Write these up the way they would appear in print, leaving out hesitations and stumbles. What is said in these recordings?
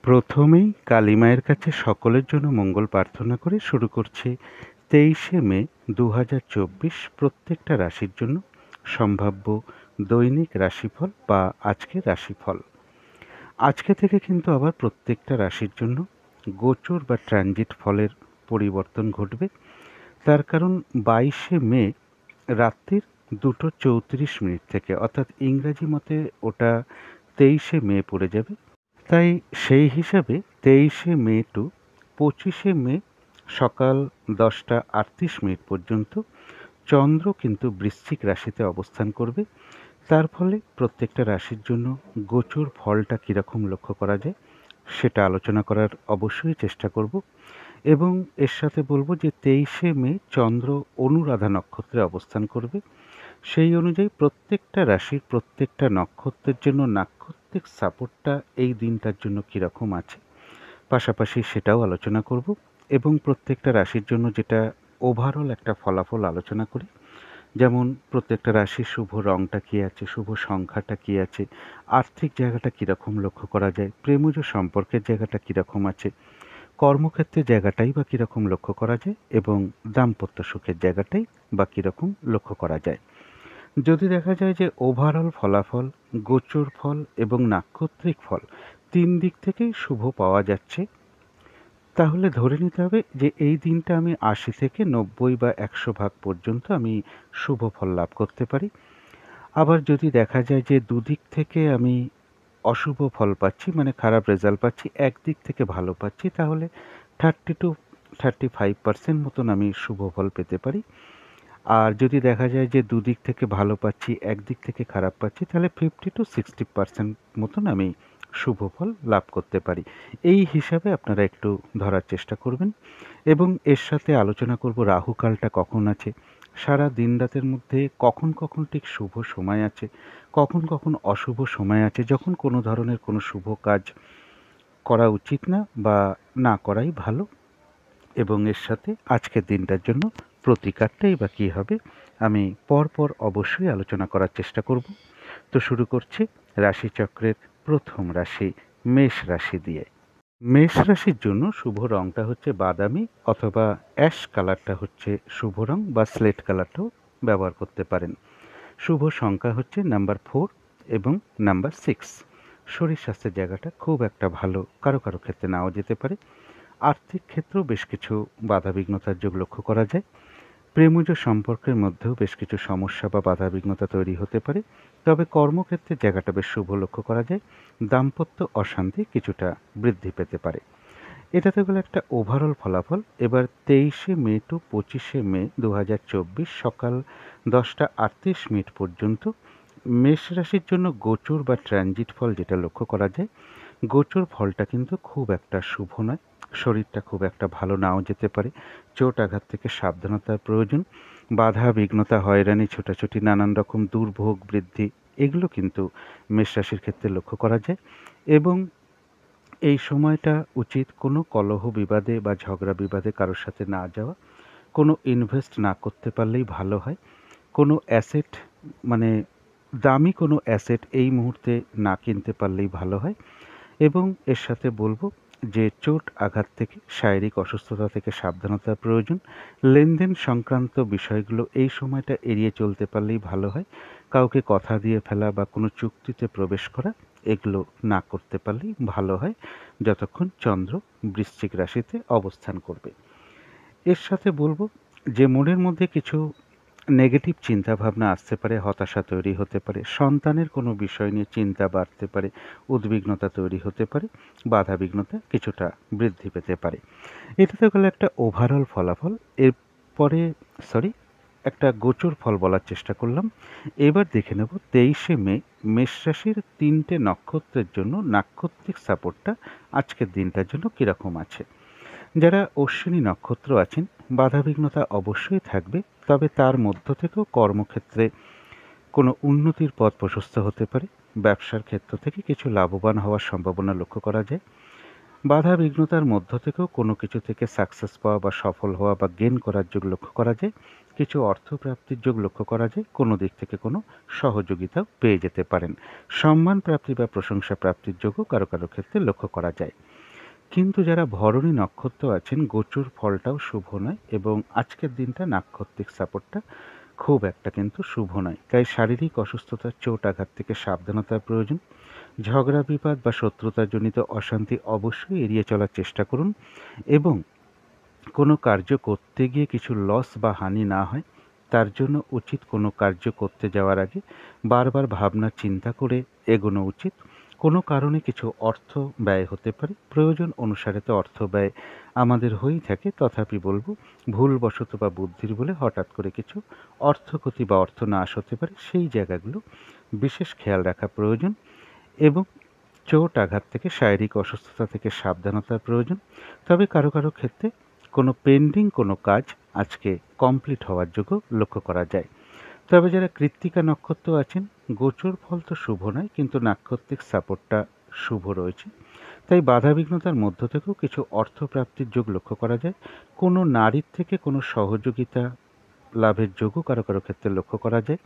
প্রথমেই কালী মায়ের কাছে সকলের জন্য মঙ্গল প্রার্থনা করে শুরু করছি 23শে মে 2024 প্রত্যেকটা রাশির জন্য সম্ভাব্য দৈনিক রাশিফল বা আজকের রাশিফল। আজকে থেকে কিন্তু আবার প্রত্যেকটা রাশির জন্য গোচর বা ট্রানজিট ফলের পরিবর্তন ঘটবে। তার কারণ 22শে মে রাত্রির 2:34 থেকে, অর্থাৎ ইংরাজি মতে ওটা 23শে মে পড়ে যাবে। তাই সেই হিসাবে 23শে মে টু 25শে মে সকাল 10:38 পর্যন্ত চন্দ্র কিন্তু বৃশ্চিক রাশিতে অবস্থান করবে। তার ফলে প্রত্যেকটা রাশির জন্য গোচর ফলটা কীরকম লক্ষ্য করা যায় সেটা আলোচনা করার অবশ্যই চেষ্টা করব। এবং এর সাথে বলবো যে 23শে মে চন্দ্র অনুরাধা নক্ষত্রে অবস্থান করবে। সেই অনুযায়ী প্রত্যেকটা রাশির প্রত্যেকটা নক্ষত্রের জন্য নাক্ষত্রিক সাপোর্টটা এই দিনটার জন্য কীরকম আছে পাশাপাশি সেটাও আলোচনা করব। এবং প্রত্যেকটা রাশির জন্য যেটা ওভারঅল একটা ফলাফল আলোচনা করি, যেমন প্রত্যেকটা রাশির শুভ রঙটা কী আছে, শুভ সংখ্যাটা কী আছে, আর্থিক জায়গাটা কীরকম লক্ষ্য করা যায়, প্রেমজ সম্পর্কের জায়গাটা কীরকম আছে, কর্মক্ষেত্রের জায়গাটাই বা কীরকম লক্ষ্য করা যায় এবং দাম্পত্য সুখের জায়গাটাই বা কীরকম লক্ষ্য করা যায়। যদি দেখা যায় যে ওভারঅল ফলাফল, গোচর ফল এবং নাক্ষত্রিক ফল 3 দিক থেকেই শুভ পাওয়া যাচ্ছে, তাহলে ধরে নিতে হবে যে এই দিনটা আমি 80 থেকে 90 বা 100 ভাগ পর্যন্ত আমি শুভ ফল লাভ করতে পারি। আবার যদি দেখা যায় যে দুদিক থেকে আমি অশুভ ফল পাচ্ছি, মানে খারাপ রেজাল্ট পাচ্ছি, একদিক থেকে ভালো পাচ্ছি, তাহলে 30-35% মতন আমি শুভ ফল পেতে পারি। আর যদি দেখা যায় যে দুদিক থেকে ভালো পাচ্ছি, একদিক থেকে খারাপ পাচ্ছি, তাহলে 50-60% মতন আমি শুভ ফল লাভ করতে পারি। এই হিসাবে আপনারা একটু ধরার চেষ্টা করবেন। এবং এর সাথে আলোচনা করব রাহুকালটা কখন আছে, সারা দিন রাতের মধ্যে কখন কখন ঠিক শুভ সময় আছে, কখন কখন অশুভ সময় আছে, যখন কোনো ধরনের কোনো শুভ কাজ করা উচিত না বা না করাই ভালো। এবং এর সাথে আজকের দিনটার জন্য প্রতিকারটাই বা কী হবে আমি পরপর অবশ্যই আলোচনা করার চেষ্টা করব। তো শুরু করছি রাশিচক্রের প্রথম রাশি মেষ রাশি দিয়ে। মেষ রাশির জন্য শুভ রঙটা হচ্ছে বাদামি অথবা অ্যাশ কালারটা হচ্ছে শুভ রং, বা স্লেট কালারটাও ব্যবহার করতে পারেন। শুভ সংখ্যা হচ্ছে নাম্বার 4 এবং নাম্বার 6। শরীর স্বাস্থ্যের জায়গাটা খুব একটা ভালো কারো কারো ক্ষেত্রে নাও যেতে পারে। আর্থিক ক্ষেত্রেও বেশ কিছু বাধাবিঘ্নতার যোগ লক্ষ্য করা যায়। প্রেমজ সম্পর্কের মধ্যেও বেশ কিছু সমস্যা বা বাধাবিঘ্নতা তৈরি হতে পারে। তবে কর্মক্ষেত্রের জায়গাটা বেশ শুভ লক্ষ্য করা যায়। দাম্পত্য অশান্তি কিছুটা বৃদ্ধি পেতে পারে। এটা তো গেল একটা ওভারঅল ফলাফল। এবার 23শে মে টু 25শে মে 2024 সকাল 10:38 পর্যন্ত মেষ রাশির জন্য গোচর বা ট্রানজিট ফল যেটা লক্ষ্য করা যায়, গোচর ফলটা কিন্তু খুব একটা শুভ নয়। শরীরটা খুব একটা ভালো নাও যেতে পারে। চোট আঘাত থেকে সাবধানতার প্রয়োজন। বাধা বিঘ্নতা, হয়রানি, ছোটাছুটি, নানান রকম দুর্ভোগ বৃদ্ধি, এগুলো কিন্তু মেষ রাশির ক্ষেত্রে লক্ষ্য করা যায়। এবং এই সময়টা উচিত কোনো কলহ বিবাদে বা ঝগড়া বিবাদে কারোর সাথে না যাওয়া। কোনো ইনভেস্ট না করতে পারলেই ভালো হয়। কোনো অ্যাসেট, মানে দামি কোনো অ্যাসেট এই মুহূর্তে না কিনতে পারলেই ভালো হয়। এবং এর সাথে বলবো যে চোট আঘাত থেকে, শারীরিক অসুস্থতা থেকে সাবধানতার প্রয়োজন। লেনদেন সংক্রান্ত বিষয়গুলো এই সময়টা এড়িয়ে চলতে পারলেই ভালো হয়। কাউকে কথা দিয়ে ফেলা বা কোনো চুক্তিতে প্রবেশ করা, এগুলো না করতে পারলেই ভালো হয় যতক্ষণ চন্দ্র বৃশ্চিক রাশিতে অবস্থান করবে। এর সাথে বলবো যে মনের মধ্যে কিছু নেগেটিভ চিন্তাভাবনা আসতে পারে, হতাশা তৈরি হতে পারে, সন্তানের কোনো বিষয় নিয়ে চিন্তা বাড়তে পারে, উদ্বিগ্নতা তৈরি হতে পারে, বাধাবিঘ্নতা কিছুটা বৃদ্ধি পেতে পারে। এটা তো গেল একটা ওভারঅল ফলাফল। এরপরে একটা গোচর ফল বলার চেষ্টা করলাম। এবার দেখে নেব 23শে মে মেষ রাশির 3টে নক্ষত্রের জন্য নাক্ষত্রিক সাপোর্টটা আজকের দিনটার জন্য কীরকম আছে। যারা অশ্বিনী নক্ষত্র আছেন, বাধাবিঘ্নতা অবশ্যই থাকবে, তবে তার মধ্য থেকেও কর্মক্ষেত্রে কোনো উন্নতির পথ প্রশস্ত হতে পারে। ব্যবসার ক্ষেত্র থেকে কিছু লাভবান হওয়ার সম্ভাবনা লক্ষ্য করা যায়। বাধাবিঘ্নতার মধ্য থেকেও কোনো কিছু থেকে সাকসেস পাওয়া বা সফল হওয়া বা গেন করার যোগ লক্ষ্য করা যায়। কিছু অর্থপ্রাপ্তির যোগ লক্ষ্য করা যায়। কোনো দিক থেকে কোনো সহযোগিতাও পেয়ে যেতে পারেন। সম্মান প্রাপ্তি বা প্রশংসা প্রাপ্তির যোগও কারো কারো ক্ষেত্রে লক্ষ্য করা যায়। কিন্তু যারা ভরণী নক্ষত্র আছেন গোচর ফলটাও শুভ নয় এবং আজকের দিনটা নাক্ষত্রিক সাপোর্টটা খুব একটা কিন্তু শুভ নয়। তাই শারীরিক অসুস্থতা, চোট আঘাত থেকে সাবধানতার প্রয়োজন। ঝগড়া বিবাদ বা শত্রুতাজনিত অশান্তি অবশ্যই এড়িয়ে চলার চেষ্টা করুন এবং কোনো কার্য করতে গিয়ে কিছু লস বা হানি না হয় তার জন্য উচিত কোনো কার্য করতে যাওয়ার আগে বারবার ভাবনা চিন্তা করে এগোনো উচিত। কোনো কারণে কিছু অর্থ ব্যয় হতে পারে, প্রয়োজন অনুসারে তো অর্থ ব্যয় আমাদের হয়েই থাকে, তথাপি বলবো ভুলবশত বা বুদ্ধির বলে হঠাৎ করে কিছু অর্থক্ষতি বা অর্থনাশ হতে পারে, সেই জায়গাগুলো বিশেষ খেয়াল রাখা প্রয়োজন এবং চোট আঘাত থেকে শারীরিক অসুস্থতা থেকে সাবধানতার প্রয়োজন। তবে কারো কারো ক্ষেত্রে কোনো পেন্ডিং কোনো কাজ আজকে কমপ্লিট হওয়ার যোগ্য লক্ষ্য করা যায়। তবে যারা কৃত্তিকা নক্ষত্র আছেন গোচর ফল তো শুভ নয়, কিন্তু নাক্ষত্রিক সাপোর্টটা শুভ রয়েছে। তাই বাধাবিঘ্নতার মধ্য থেকেও কিছু অর্থপ্রাপ্তির যোগ লক্ষ্য করা যায়। কোনো নারীর থেকে কোনো সহযোগিতা লাভের যোগও কারো কারো ক্ষেত্রে লক্ষ্য করা যায়।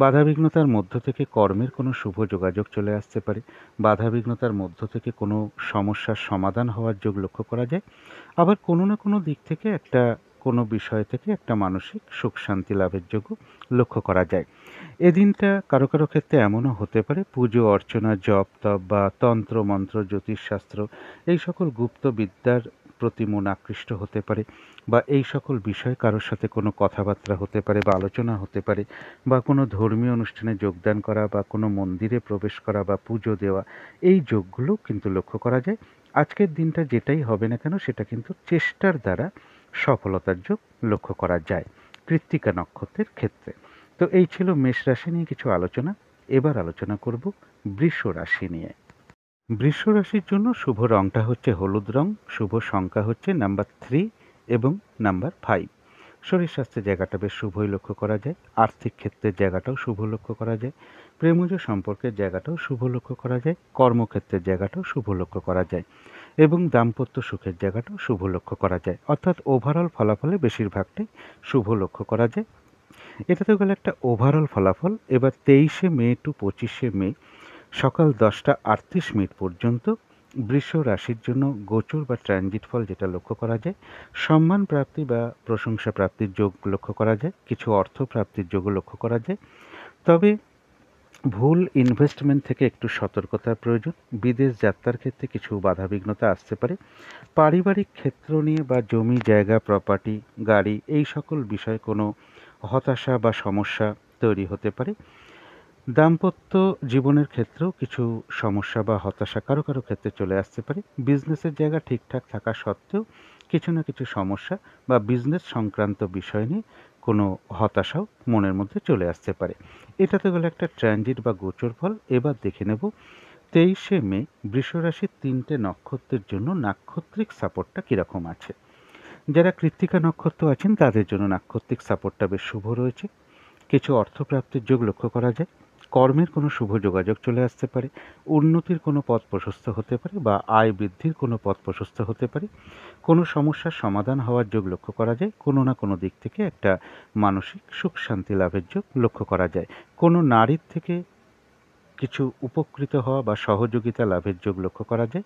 বাধাবিঘ্নতার মধ্য থেকে কর্মের কোনো শুভ যোগাযোগ চলে আসতে পারে। বাধাবিঘ্নতার মধ্য থেকে কোনো সমস্যার সমাধান হওয়ার যোগ লক্ষ্য করা যায়। আবার কোনো না কোনো দিক থেকে একটা কোনো বিষয় থেকে একটা মানসিক সুখ শান্তি লাভের যোগও লক্ষ্য করা যায়। এদিনটা কারো কারো ক্ষেত্রে এমনও হতে পারে পুজো অর্চনা, জপ তপ বা তন্ত্র মন্ত্র, জ্যোতিষশাস্ত্র এই সকল গুপ্ত বিদ্যার প্রতি মন আকৃষ্ট হতে পারে বা এই সকল বিষয়ে কারোর সাথে কোনো কথাবার্তা হতে পারে বা আলোচনা হতে পারে বা কোনো ধর্মীয় অনুষ্ঠানে যোগদান করা বা কোনো মন্দিরে প্রবেশ করা বা পুজো দেওয়া, এই যোগগুলো কিন্তু লক্ষ্য করা যায়। আজকের দিনটা যেটাই হবে না কেন সেটা কিন্তু চেষ্টার দ্বারা সফলতার যোগ লক্ষ্য করা যায় কৃত্তিকা নক্ষত্রের ক্ষেত্রে। তো এই ছিল মেষ রাশি নিয়ে কিছু আলোচনা। এবার আলোচনা করব বৃষ রাশি নিয়ে। বৃষ রাশির জন্য শুভ রংটা হচ্ছে হলুদ রং, শুভ সংখ্যা হচ্ছে নাম্বার 3 এবং নাম্বার 5। শরীর স্বাস্থ্যের জায়গাটা বেশ শুভই লক্ষ্য করা যায়। আর্থিক ক্ষেত্রের জায়গাটাও শুভ লক্ষ্য করা যায়। প্রেমজ সম্পর্কের জায়গাটাও শুভ লক্ষ্য করা যায়। কর্মক্ষেত্রের জায়গাটাও শুভ লক্ষ্য করা যায় এবং দাম্পত্য সুখের জায়গাটাও শুভ লক্ষ্য করা যায়। অর্থাৎ ওভারঅল ফলাফলে বেশিরভাগটাই শুভ লক্ষ্য করা যায়। এটা তো গেল একটা ওভারঅল ফলাফল। এবার 23শে মে টু 25শে মে সকাল 10টা 38 মিনিট পর্যন্ত বৃষ রাশির জন্য গোচর বা ট্রানজিট ফল যেটা লক্ষ্য করা যায়, সম্মান প্রাপ্তি বা প্রশংসা প্রাপ্তির যোগ লক্ষ্য করা যায়, কিছু অর্থ প্রাপ্তির যোগও লক্ষ্য করা যায়। তবে ভুল ইনভেস্টমেন্ট থেকে একটু সতর্কতার প্রয়োজন। বিদেশ যাত্রার ক্ষেত্রে কিছু বাধাবিঘ্নতা আসতে পারে। পারিবারিক ক্ষেত্র নিয়ে বা জমি জায়গা প্রপার্টি গাড়ি এই সকল বিষয়ে কোনো হতাশা বা সমস্যা তৈরি হতে পারে। দাম্পত্য জীবনের ক্ষেত্রেও কিছু সমস্যা বা হতাশা কারো কারো ক্ষেত্রে চলে আসতে পারে। বিজনেসের জায়গা ঠিকঠাক থাকা সত্ত্বেও কিছু না কিছু সমস্যা বা বিজনেস সংক্রান্ত বিষয় নিয়ে কোনো হতাশাও মনের মধ্যে চলে আসতে পারে। এটা তো গেল একটা ট্রানজিট বা গোচর ফল। এবার দেখে নেব 23শে মে বৃষরাশির 3টে নক্ষত্রের জন্য নাক্ষত্রিক সাপোর্টটা কীরকম আছে। যারা কৃত্তিকা নক্ষত্র আছেন তাদের জন্য নাক্ষত্রিক সাপোর্টটা বেশ শুভ রয়েছে। কিছু অর্থপ্রাপ্তির যোগ লক্ষ্য করা যায়। কর্মের কোনো শুভ যোগাযোগ চলে আসতে পারে। উন্নতির কোনো পথ প্রশস্ত হতে পারে বা আয় বৃদ্ধির কোনো পথ প্রশস্ত হতে পারে। কোনো সমস্যার সমাধান হওয়ার যোগ লক্ষ্য করা যায়। কোনো না কোনো দিক থেকে একটা মানসিক সুখ শান্তি লাভের যোগ লক্ষ্য করা যায়। কোনো নারীর থেকে কিছু উপকৃত হওয়া বা সহযোগিতা লাভের যোগ লক্ষ্য করা যায়।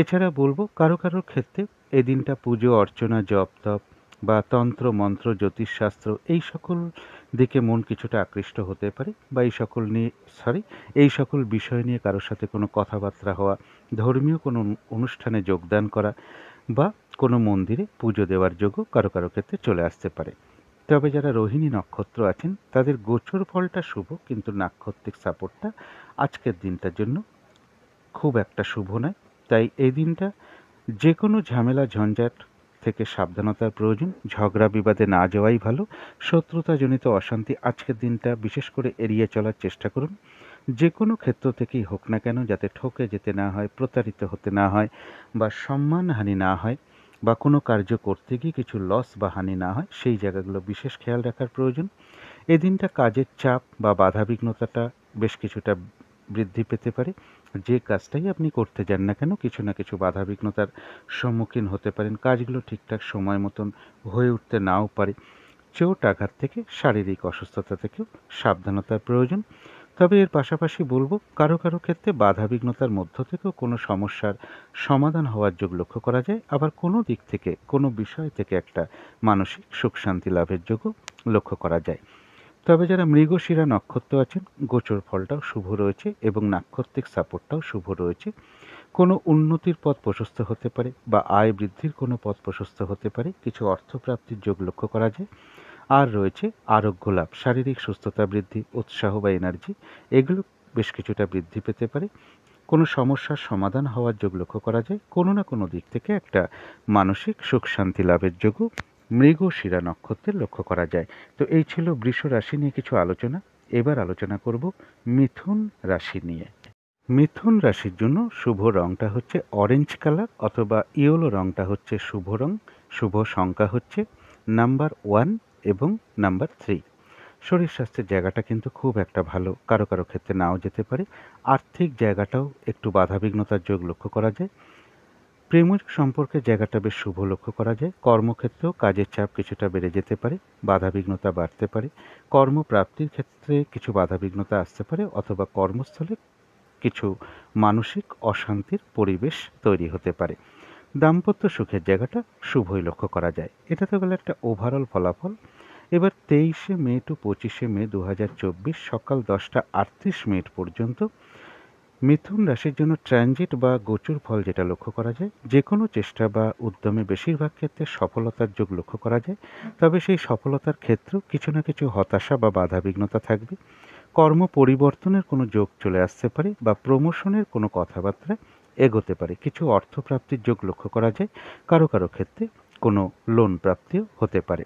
এছাড়া বলবো কারো কারোর ক্ষেত্রে এই দিনটা পুজো অর্চনা, জপ তপ বা তন্ত্র মন্ত্র, জ্যোতিষশাস্ত্র এই সকল দিকে মন কিছুটা আকৃষ্ট হতে পারে বা এই সকল বিষয় নিয়ে কারোর সাথে কোনো কথাবার্তা হওয়া, ধর্মীয় কোনো অনুষ্ঠানে যোগদান করা বা কোনো মন্দিরে পুজো দেওয়ার যোগও কারো কারো ক্ষেত্রে চলে আসতে পারে। তবে যারা রোহিণী নক্ষত্র আছেন তাদের গোচর ফলটা শুভ, কিন্তু নাক্ষত্রিক সাপোর্টটা আজকের দিনটার জন্য খুব একটা শুভ নয়। তাই এই দিনটা যে কোনো ঝামেলা ঝঞ্ঝাট থেকে সাবধানতার প্রয়োজন। ঝগড়া বিবাদে না যাওয়াই ভালো। শত্রুতাজনিত অশান্তি আজকের দিনটা বিশেষ করে এড়িয়ে চলার চেষ্টা করুন। যে কোনো ক্ষেত্র থেকেই হোক না কেন যাতে ঠকে যেতে না হয়, প্রতারিত হতে না হয় বা সম্মানহানি না হয় বা কোনো কার্য করতে গিয়ে কিছু লস বা হানি না হয়, সেই জায়গাগুলো বিশেষ খেয়াল রাখার প্রয়োজন। এই দিনটা কাজের চাপ বা বাধাবিঘ্নতাটা বেশ কিছুটা বৃদ্ধি পেতে পারে। যে কাজটাই আপনি করতে যান না কেন কিছু না কিছু বাধাবিঘ্নতার সম্মুখীন হতে পারেন। কাজগুলো ঠিকঠাক সময় মতন হয়ে উঠতে নাও পারে। চোট আঘাত থেকে শারীরিক অসুস্থতা থেকেও সাবধানতার প্রয়োজন। তবে এর পাশাপাশি বলবো কারো কারো ক্ষেত্রে বাধা বিঘ্নতার মধ্য থেকেও কোনো সমস্যার সমাধান হওয়ার যোগ লক্ষ্য করা যায়, আবার কোনো দিক থেকে কোনো বিষয় থেকে একটা মানসিক সুখ শান্তি লাভের যোগও লক্ষ্য করা যায়। তবে যারা মৃগশিরা নক্ষত্র আছেন, গোচর ফলটাও শুভ রয়েছে এবং নাক্ষত্রিক সাপোর্টটাও শুভ রয়েছে। কোনো উন্নতির পথ প্রশস্ত হতে পারে বা আয় বৃদ্ধির কোনো পথ প্রশস্ত হতে পারে, কিছু অর্থপ্রাপ্তির যোগ লক্ষ্য করা যায়। আর রয়েছে আরোগ্য লাভ, শারীরিক সুস্থতা বৃদ্ধি, উৎসাহ বা এনার্জি, এগুলো বেশ কিছুটা বৃদ্ধি পেতে পারে। কোনো সমস্যার সমাধান হওয়ার যোগ লক্ষ্য করা যায়, কোনো না কোনো দিক থেকে একটা মানসিক সুখ শান্তি লাভের যোগও মৃগশিরা নক্ষত্রের লক্ষ্য করা যায়। তো এই ছিল বৃষ রাশি নিয়ে কিছু আলোচনা। এবার আলোচনা করব মিথুন রাশি নিয়ে। মিথুন রাশির জন্য শুভ রংটা হচ্ছে অরেঞ্জ কালার অথবা ইয়েলো রংটা হচ্ছে শুভ রং। শুভ সংখ্যা হচ্ছে নাম্বার 1 এবং নাম্বার 3। শরীর স্বাস্থ্যের জায়গাটা কিন্তু খুব একটা ভালো, কারো কারো ক্ষেত্রে নাও যেতে পারে। আর্থিক জায়গাটাও একটু বাধাবিঘ্নতার যোগ লক্ষ্য করা যায়। প্রেমের সম্পর্কের জায়গাটা বেশ শুভ লক্ষ্য করা যায়। কর্মক্ষেত্রেও কাজের চাপ কিছুটা বেড়ে যেতে পারে, বাধাবিঘ্নতা বাড়তে পারে। কর্মপ্রাপ্তির ক্ষেত্রে কিছু বাধাবিঘ্নতা আসতে পারে, অথবা কর্মস্থলে কিছু মানসিক অশান্তির পরিবেশ তৈরি হতে পারে। দাম্পত্য সুখের জায়গাটা শুভই লক্ষ্য করা যায়। এটা তো গেল একটা ওভারঅল ফলাফল। এবার 23শে মে টু 25শে মে 2024 সকাল 10টা 38 মিনিট পর্যন্ত মিথুন রাশির জন্য ট্রানজিট বা গোচর ফল যেটা লক্ষ্য করা যায়, যে কোনো চেষ্টা বা উদ্যমে বেশিরভাগ ক্ষেত্রে সফলতার যোগ লক্ষ্য করা যায়। তবে সেই সফলতার ক্ষেত্রেও কিছু না কিছু হতাশা বা বাধাবিঘ্নতা থাকবে। কর্ম পরিবর্তনের কোনো যোগ চলে আসতে পারে বা প্রমোশনের কোনো কথাবার্তা এগোতে পারে। কিছু অর্থপ্রাপ্তির যোগ লক্ষ্য করা যায়, কারো কারো ক্ষেত্রে কোনো লোন প্রাপ্তিও হতে পারে।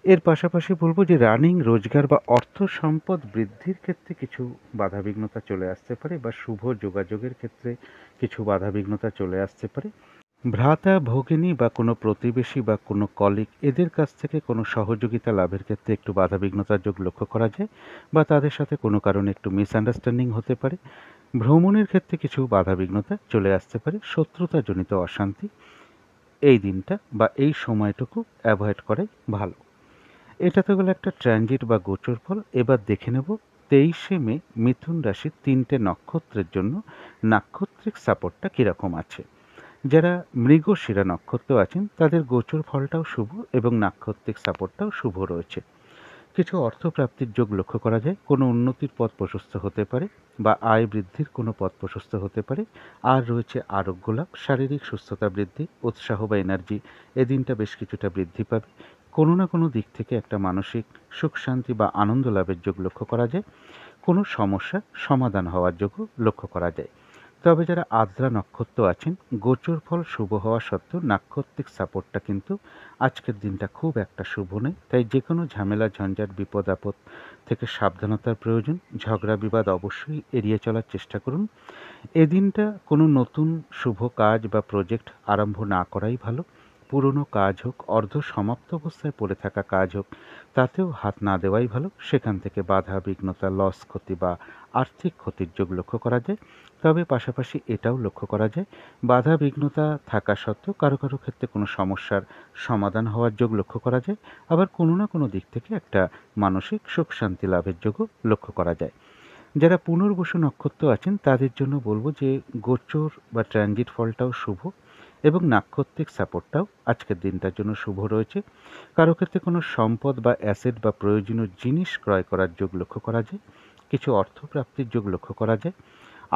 এর পাশাপাশি বলবো যে রানিং রোজগার বা অর্থ সম্পদ বৃদ্ধির ক্ষেত্রে কিছু বাধাবিঘ্নতা চলে আসতে পারে, বা শুভ যোগাযোগের ক্ষেত্রে কিছু বাধাবিঘ্নতা চলে আসতে পারে। ভ্রাতা ভগিনী বা কোনো প্রতিবেশী বা কোনো কলিগ, এদের কাছ থেকে কোনো সহযোগিতা লাভের ক্ষেত্রে একটু বাধাবিঘ্নতার যোগ লক্ষ্য করা যায়, বা তাদের সাথে কোনো কারণে একটু মিসআন্ডারস্ট্যান্ডিং হতে পারে। ভ্রমণের ক্ষেত্রে কিছু বাধাবিঘ্নতা চলে আসতে পারে। শত্রুতাজনিত অশান্তি এই দিনটা বা এই সময়টুকু অ্যাভয়েড করাই ভালো। এটা তো গেল একটা ট্রানজিট বা গোচর ফল। এবার দেখে নেব 23শে মে মিথুন রাশির 3টে নক্ষত্রের জন্য নাক্ষত্রিক সাপোর্টটা কীরকম আছে। যারা মৃগশিরা নক্ষত্র আছেন তাদের গোচর ফলটাও শুভ এবং নাক্ষত্রিক সাপোর্টটাও শুভ রয়েছে। কিছু অর্থপ্রাপ্তির যোগ লক্ষ্য করা যায়, কোনো উন্নতির পথ প্রশস্ত হতে পারে বা আয় বৃদ্ধির কোনো পথ প্রশস্ত হতে পারে। আর রয়েছে আরোগ্য লাভ, শারীরিক সুস্থতা বৃদ্ধি, উৎসাহ বা এনার্জি, এদিনটা বেশ কিছুটা বৃদ্ধি পাবে। কোনো না কোনো দিক থেকে একটা মানসিক সুখ শান্তি বা আনন্দ লাভের যোগ লক্ষ্য করা যায়। কোনো সমস্যা সমাধান হওয়ার যোগও লক্ষ্য করা যায়। তবে যারা আদ্রা নক্ষত্র আছেন, গোচর ফল শুভ হওয়া সত্ত্বেও নাক্ষত্রিক সাপোর্টটা কিন্তু আজকের দিনটা খুব একটা শুভ নেই। তাই যে কোনো ঝামেলা ঝঞ্ঝাট বিপদ আপদ থেকে সাবধানতার প্রয়োজন। ঝগড়া বিবাদ অবশ্যই এড়িয়ে চলার চেষ্টা করুন। এদিনটা কোনো নতুন শুভ কাজ বা প্রজেক্ট আরম্ভ না করাই ভালো। পুরনো কাজ হোক, অর্ধ সমাপ্ত অবস্থায় পড়ে থাকা কাজ হোক, তাতেও হাত না দেওয়াই ভালো। সেখান থেকে বাধা বিঘ্নতা, লস, ক্ষতি বা আর্থিক ক্ষতির যোগ লক্ষ্য করা যায়। তবে পাশাপাশি এটাও লক্ষ্য করা যায়, বাধা বিঘ্নতা থাকা সত্ত্বেও কারো কারো ক্ষেত্রে কোনো সমস্যার সমাধান হওয়ার যোগ লক্ষ্য করা যায়। আবার কোনো না কোনো দিক থেকে একটা মানসিক সুখ শান্তি লাভের যোগও লক্ষ্য করা যায়। যারা পুনর্বসু নক্ষত্র আছেন তাদের জন্য বলবো যে গোচর বা ট্রানজিট ফলটাও শুভ এবং নাক্ষত্রিক সাপোর্টটাও আজকের দিনটার জন্য শুভ রয়েছে। কারো ক্ষেত্রে কোনো সম্পদ বা অ্যাসেট বা প্রয়োজনীয় জিনিস ক্রয় করার যোগ লক্ষ্য করা যায়। কিছু অর্থপ্রাপ্তির যোগ লক্ষ্য করা যায়।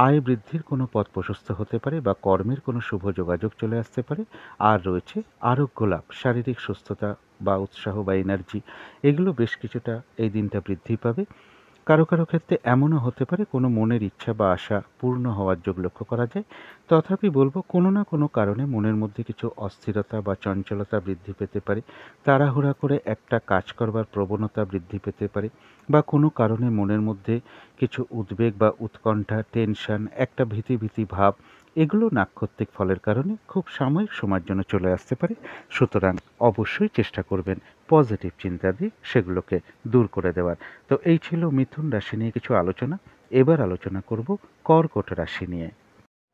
আয় বৃদ্ধির কোনো পথ প্রশস্ত হতে পারে বা কর্মের কোনো শুভ যোগাযোগ চলে আসতে পারে। আর রয়েছে আরোগ্য লাভ, শারীরিক সুস্থতা বা উৎসাহ বা এনার্জি, এগুলো বেশ কিছুটা এই দিনটা বৃদ্ধি পাবে। কারো কারো ক্ষেত্রে এমনও হতে পারে কোনো মনের ইচ্ছা বা আশা পূর্ণ হওয়ার যোগ লক্ষ্য করা যায়। তথাপি বলবো কোনো না কোনো কারণে মনের মধ্যে কিছু অস্থিরতা বা চঞ্চলতা বৃদ্ধি পেতে পারে। তাড়াহুড়া করে একটা কাজ করবার প্রবণতা বৃদ্ধি পেতে পারে, বা কোনো কারণে মনের মধ্যে কিছু উদ্বেগ বা উৎকণ্ঠা, টেনশন, একটা ভীতি ভীতি ভাব, এগুলো নাক্ষত্রিক ফলের কারণে খুব সাময়িক সময়ের জন্য চলে আসতে পারে। সুতরাং অবশ্যই চেষ্টা করবেন পজিটিভ চিন্তা দিয়ে সেগুলোকে দূর করে দেওয়ার। তো এই ছিল মিথুন রাশি নিয়ে কিছু আলোচনা। এবার আলোচনা করব কর্কট রাশি নিয়ে।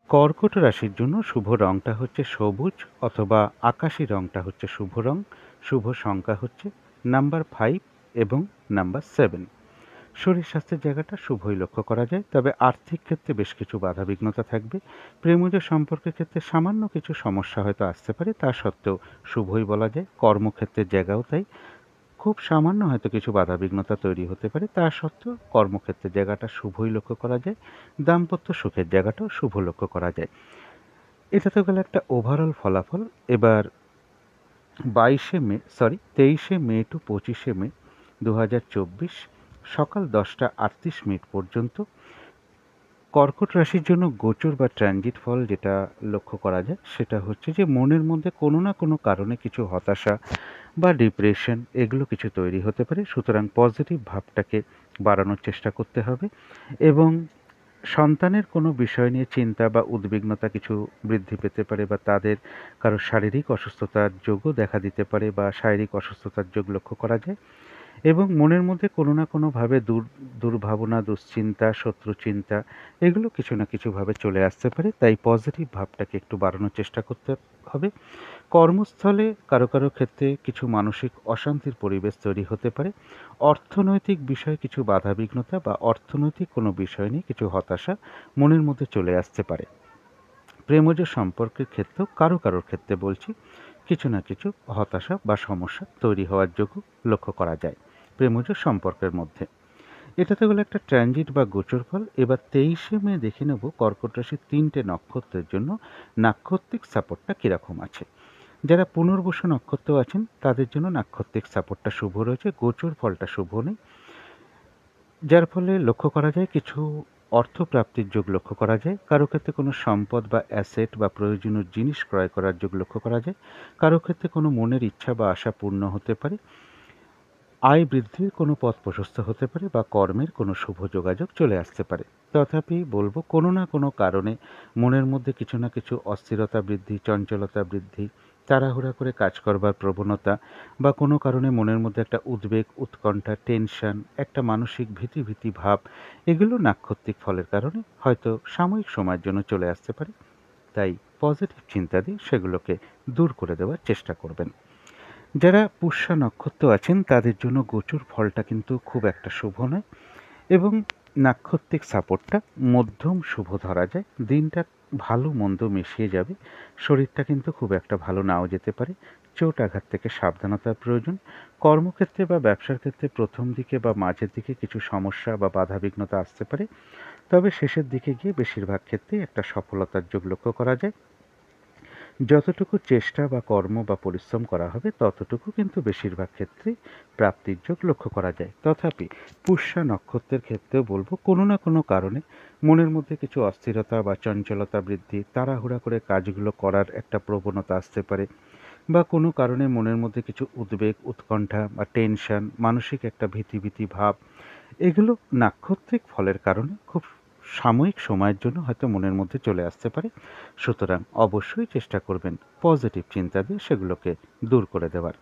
কর্কট রাশির জন্য শুভ রংটা হচ্ছে সবুজ অথবা আকাশি রংটা হচ্ছে শুভ রং। শুভ সংখ্যা হচ্ছে নাম্বার 5 এবং নাম্বার 7। শরীর স্বাস্থ্যের জায়গাটা শুভই লক্ষ্য করা যায়, তবে আর্থিক ক্ষেত্রে বেশ কিছু বাধাবিঘ্নতা থাকবে। প্রেমজ সম্পর্কের ক্ষেত্রে সামান্য কিছু সমস্যা হয়তো আসতে পারে, তা সত্ত্বেও শুভই বলা যায়। কর্মক্ষেত্রের জায়গাও তাই, খুব সামান্য হয়তো কিছু বাধাবিঘ্নতা তৈরি হতে পারে, তা সত্ত্বেও কর্মক্ষেত্রের জায়গাটা শুভই লক্ষ্য করা যায়। দাম্পত্য সুখের জায়গাটাও শুভ লক্ষ্য করা যায়। এটা তো গেল একটা ওভারঅল ফলাফল। এবার 23শে মে টু 25শে মে 2024 সকাল 10টা 38 মিনিট পর্যন্ত কর্কট রাশির জন্য গোচর বা ট্রানজিট ফল যেটা লক্ষ্য করা যায় সেটা হচ্ছে যে মনের মধ্যে কোনো না কোনো কারণে কিছু হতাশা বা ডিপ্রেশন এগুলো কিছু তৈরি হতে পারে। সুতরাং পজিটিভ ভাবটাকে বাড়ানোর চেষ্টা করতে হবে এবং সন্তানের কোনো বিষয় নিয়ে চিন্তা বা উদ্বিগ্নতা কিছু বৃদ্ধি পেতে পারে, বা তাদের কারো শারীরিক অসুস্থতার যোগও দেখা দিতে পারে বা শারীরিক অসুস্থতার যোগ লক্ষ্য করা যায়। এবং মনের মধ্যে কোনো না কোনোভাবে দুর্ভাবনা, দুশ্চিন্তা, শত্রুচিন্তা এগুলো কিছু না কিছুভাবে চলে আসতে পারে। তাই পজিটিভ ভাবটাকে একটু বাড়ানোর চেষ্টা করতে হবে। কর্মস্থলে কারো কারো ক্ষেত্রে কিছু মানসিক অশান্তির পরিবেশ তৈরি হতে পারে। অর্থনৈতিক বিষয়ে কিছু বাধাবিঘ্নতা বা অর্থনৈতিক কোনো বিষয় নিয়ে কিছু হতাশা মনের মধ্যে চলে আসতে পারে। প্রেমজ সম্পর্কের ক্ষেত্রেও কারো কারোর ক্ষেত্রে বলছি, কিছু না কিছু হতাশা বা সমস্যা তৈরি হওয়ার যোগ্য লক্ষ্য করা যায় প্রেমজ সম্পর্কের মধ্যে। এটা তো গেলো একটা ট্রানজিট বা গোচর ফল। এবার 23শে মে দেখে নেব কর্কট রাশির 3টে নক্ষত্রের জন্য নাক্ষত্রিক সাপোর্টটা কীরকম আছে। যারা পুনর্বসু নক্ষত্র আছেন তাদের জন্য নাক্ষত্রিক সাপোর্টটা শুভ রয়েছে, গোচর ফলটা শুভ নেই, যার ফলে লক্ষ্য করা যায় কিছু অর্থপ্রাপ্তির যোগ লক্ষ্য করা যায়। কারো ক্ষেত্রে কোনো সম্পদ বা অ্যাসেট বা প্রয়োজনীয় জিনিস ক্রয় করার যোগ লক্ষ্য করা যায়। কারো ক্ষেত্রে কোনো মনের ইচ্ছা বা আশা পূর্ণ হতে পারে। আয় বৃদ্ধির কোনো পথ প্রশস্ত হতে পারে বা কর্মের কোনো শুভ যোগাযোগ চলে আসতে পারে। তথাপি বলবো কোনো না কোনো কারণে মনের মধ্যে কিছু না কিছু অস্থিরতা বৃদ্ধি, চঞ্চলতা বৃদ্ধি, তাড়াহুড়া করে কাজ করবার প্রবণতা বা কোনো কারণে মনের মধ্যে একটা উদ্বেগ, উৎকণ্ঠা, টেনশন, একটা মানসিক ভীতি ভাব এগুলো নাক্ষত্রিক ফলের কারণে হয়তো সাময়িক সময়ের জন্য চলে আসতে পারে। তাই পজিটিভ চিন্তা দিয়ে সেগুলোকে দূর করে দেওয়ার চেষ্টা করবেন। যারা পুষ্যা নক্ষত্র আছেন তাদের জন্য গোচর ফলটা কিন্তু খুব একটা শুভ নয় এবং নাক্ষত্রিক সাপোর্টটা মধ্যম শুভ ধরা যায়। দিনটা ভালো মন্দ মিশিয়ে যাবে, শরীরটা কিন্তু খুব একটা ভালো নাও যেতে পারে। চোট আঘাত থেকে সাবধানতার প্রয়োজন। কর্মক্ষেত্রে বা ব্যবসার ক্ষেত্রে প্রথম দিকে বা মাঝের দিকে কিছু সমস্যা বা বাধাবিঘ্নতা আসতে পারে, তবে শেষের দিকে গিয়ে বেশিরভাগ ক্ষেত্রেই একটা সফলতার যোগ লক্ষ্য করা যায়। যতটুকু চেষ্টা বা কর্ম বা পরিশ্রম করা হবে ততটুকু কিন্তু বেশিরভাগ ক্ষেত্রেই প্রাপ্তির যোগ লক্ষ্য করা যায়। তথাপি পুষ্যা নক্ষত্রের ক্ষেত্রেও বলবো কোনো না কোনো কারণে মনের মধ্যে কিছু অস্থিরতা বা চঞ্চলতা বৃদ্ধি, তাড়াহুড়া করে কাজগুলো করার একটা প্রবণতা আসতে পারে, বা কোনো কারণে মনের মধ্যে কিছু উদ্বেগ, উৎকণ্ঠা বা টেনশন, মানসিক একটা ভীতি ভাব এগুলো নাক্ষত্রিক ফলের কারণে খুব সাময়িক সময়ের জন্য হয়তো মনের মধ্যে চলে আসতে পারে। সুতরাং অবশ্যই চেষ্টা করবেন পজিটিভ চিন্তা দিয়ে সেগুলোকে দূর করে দেওয়ার।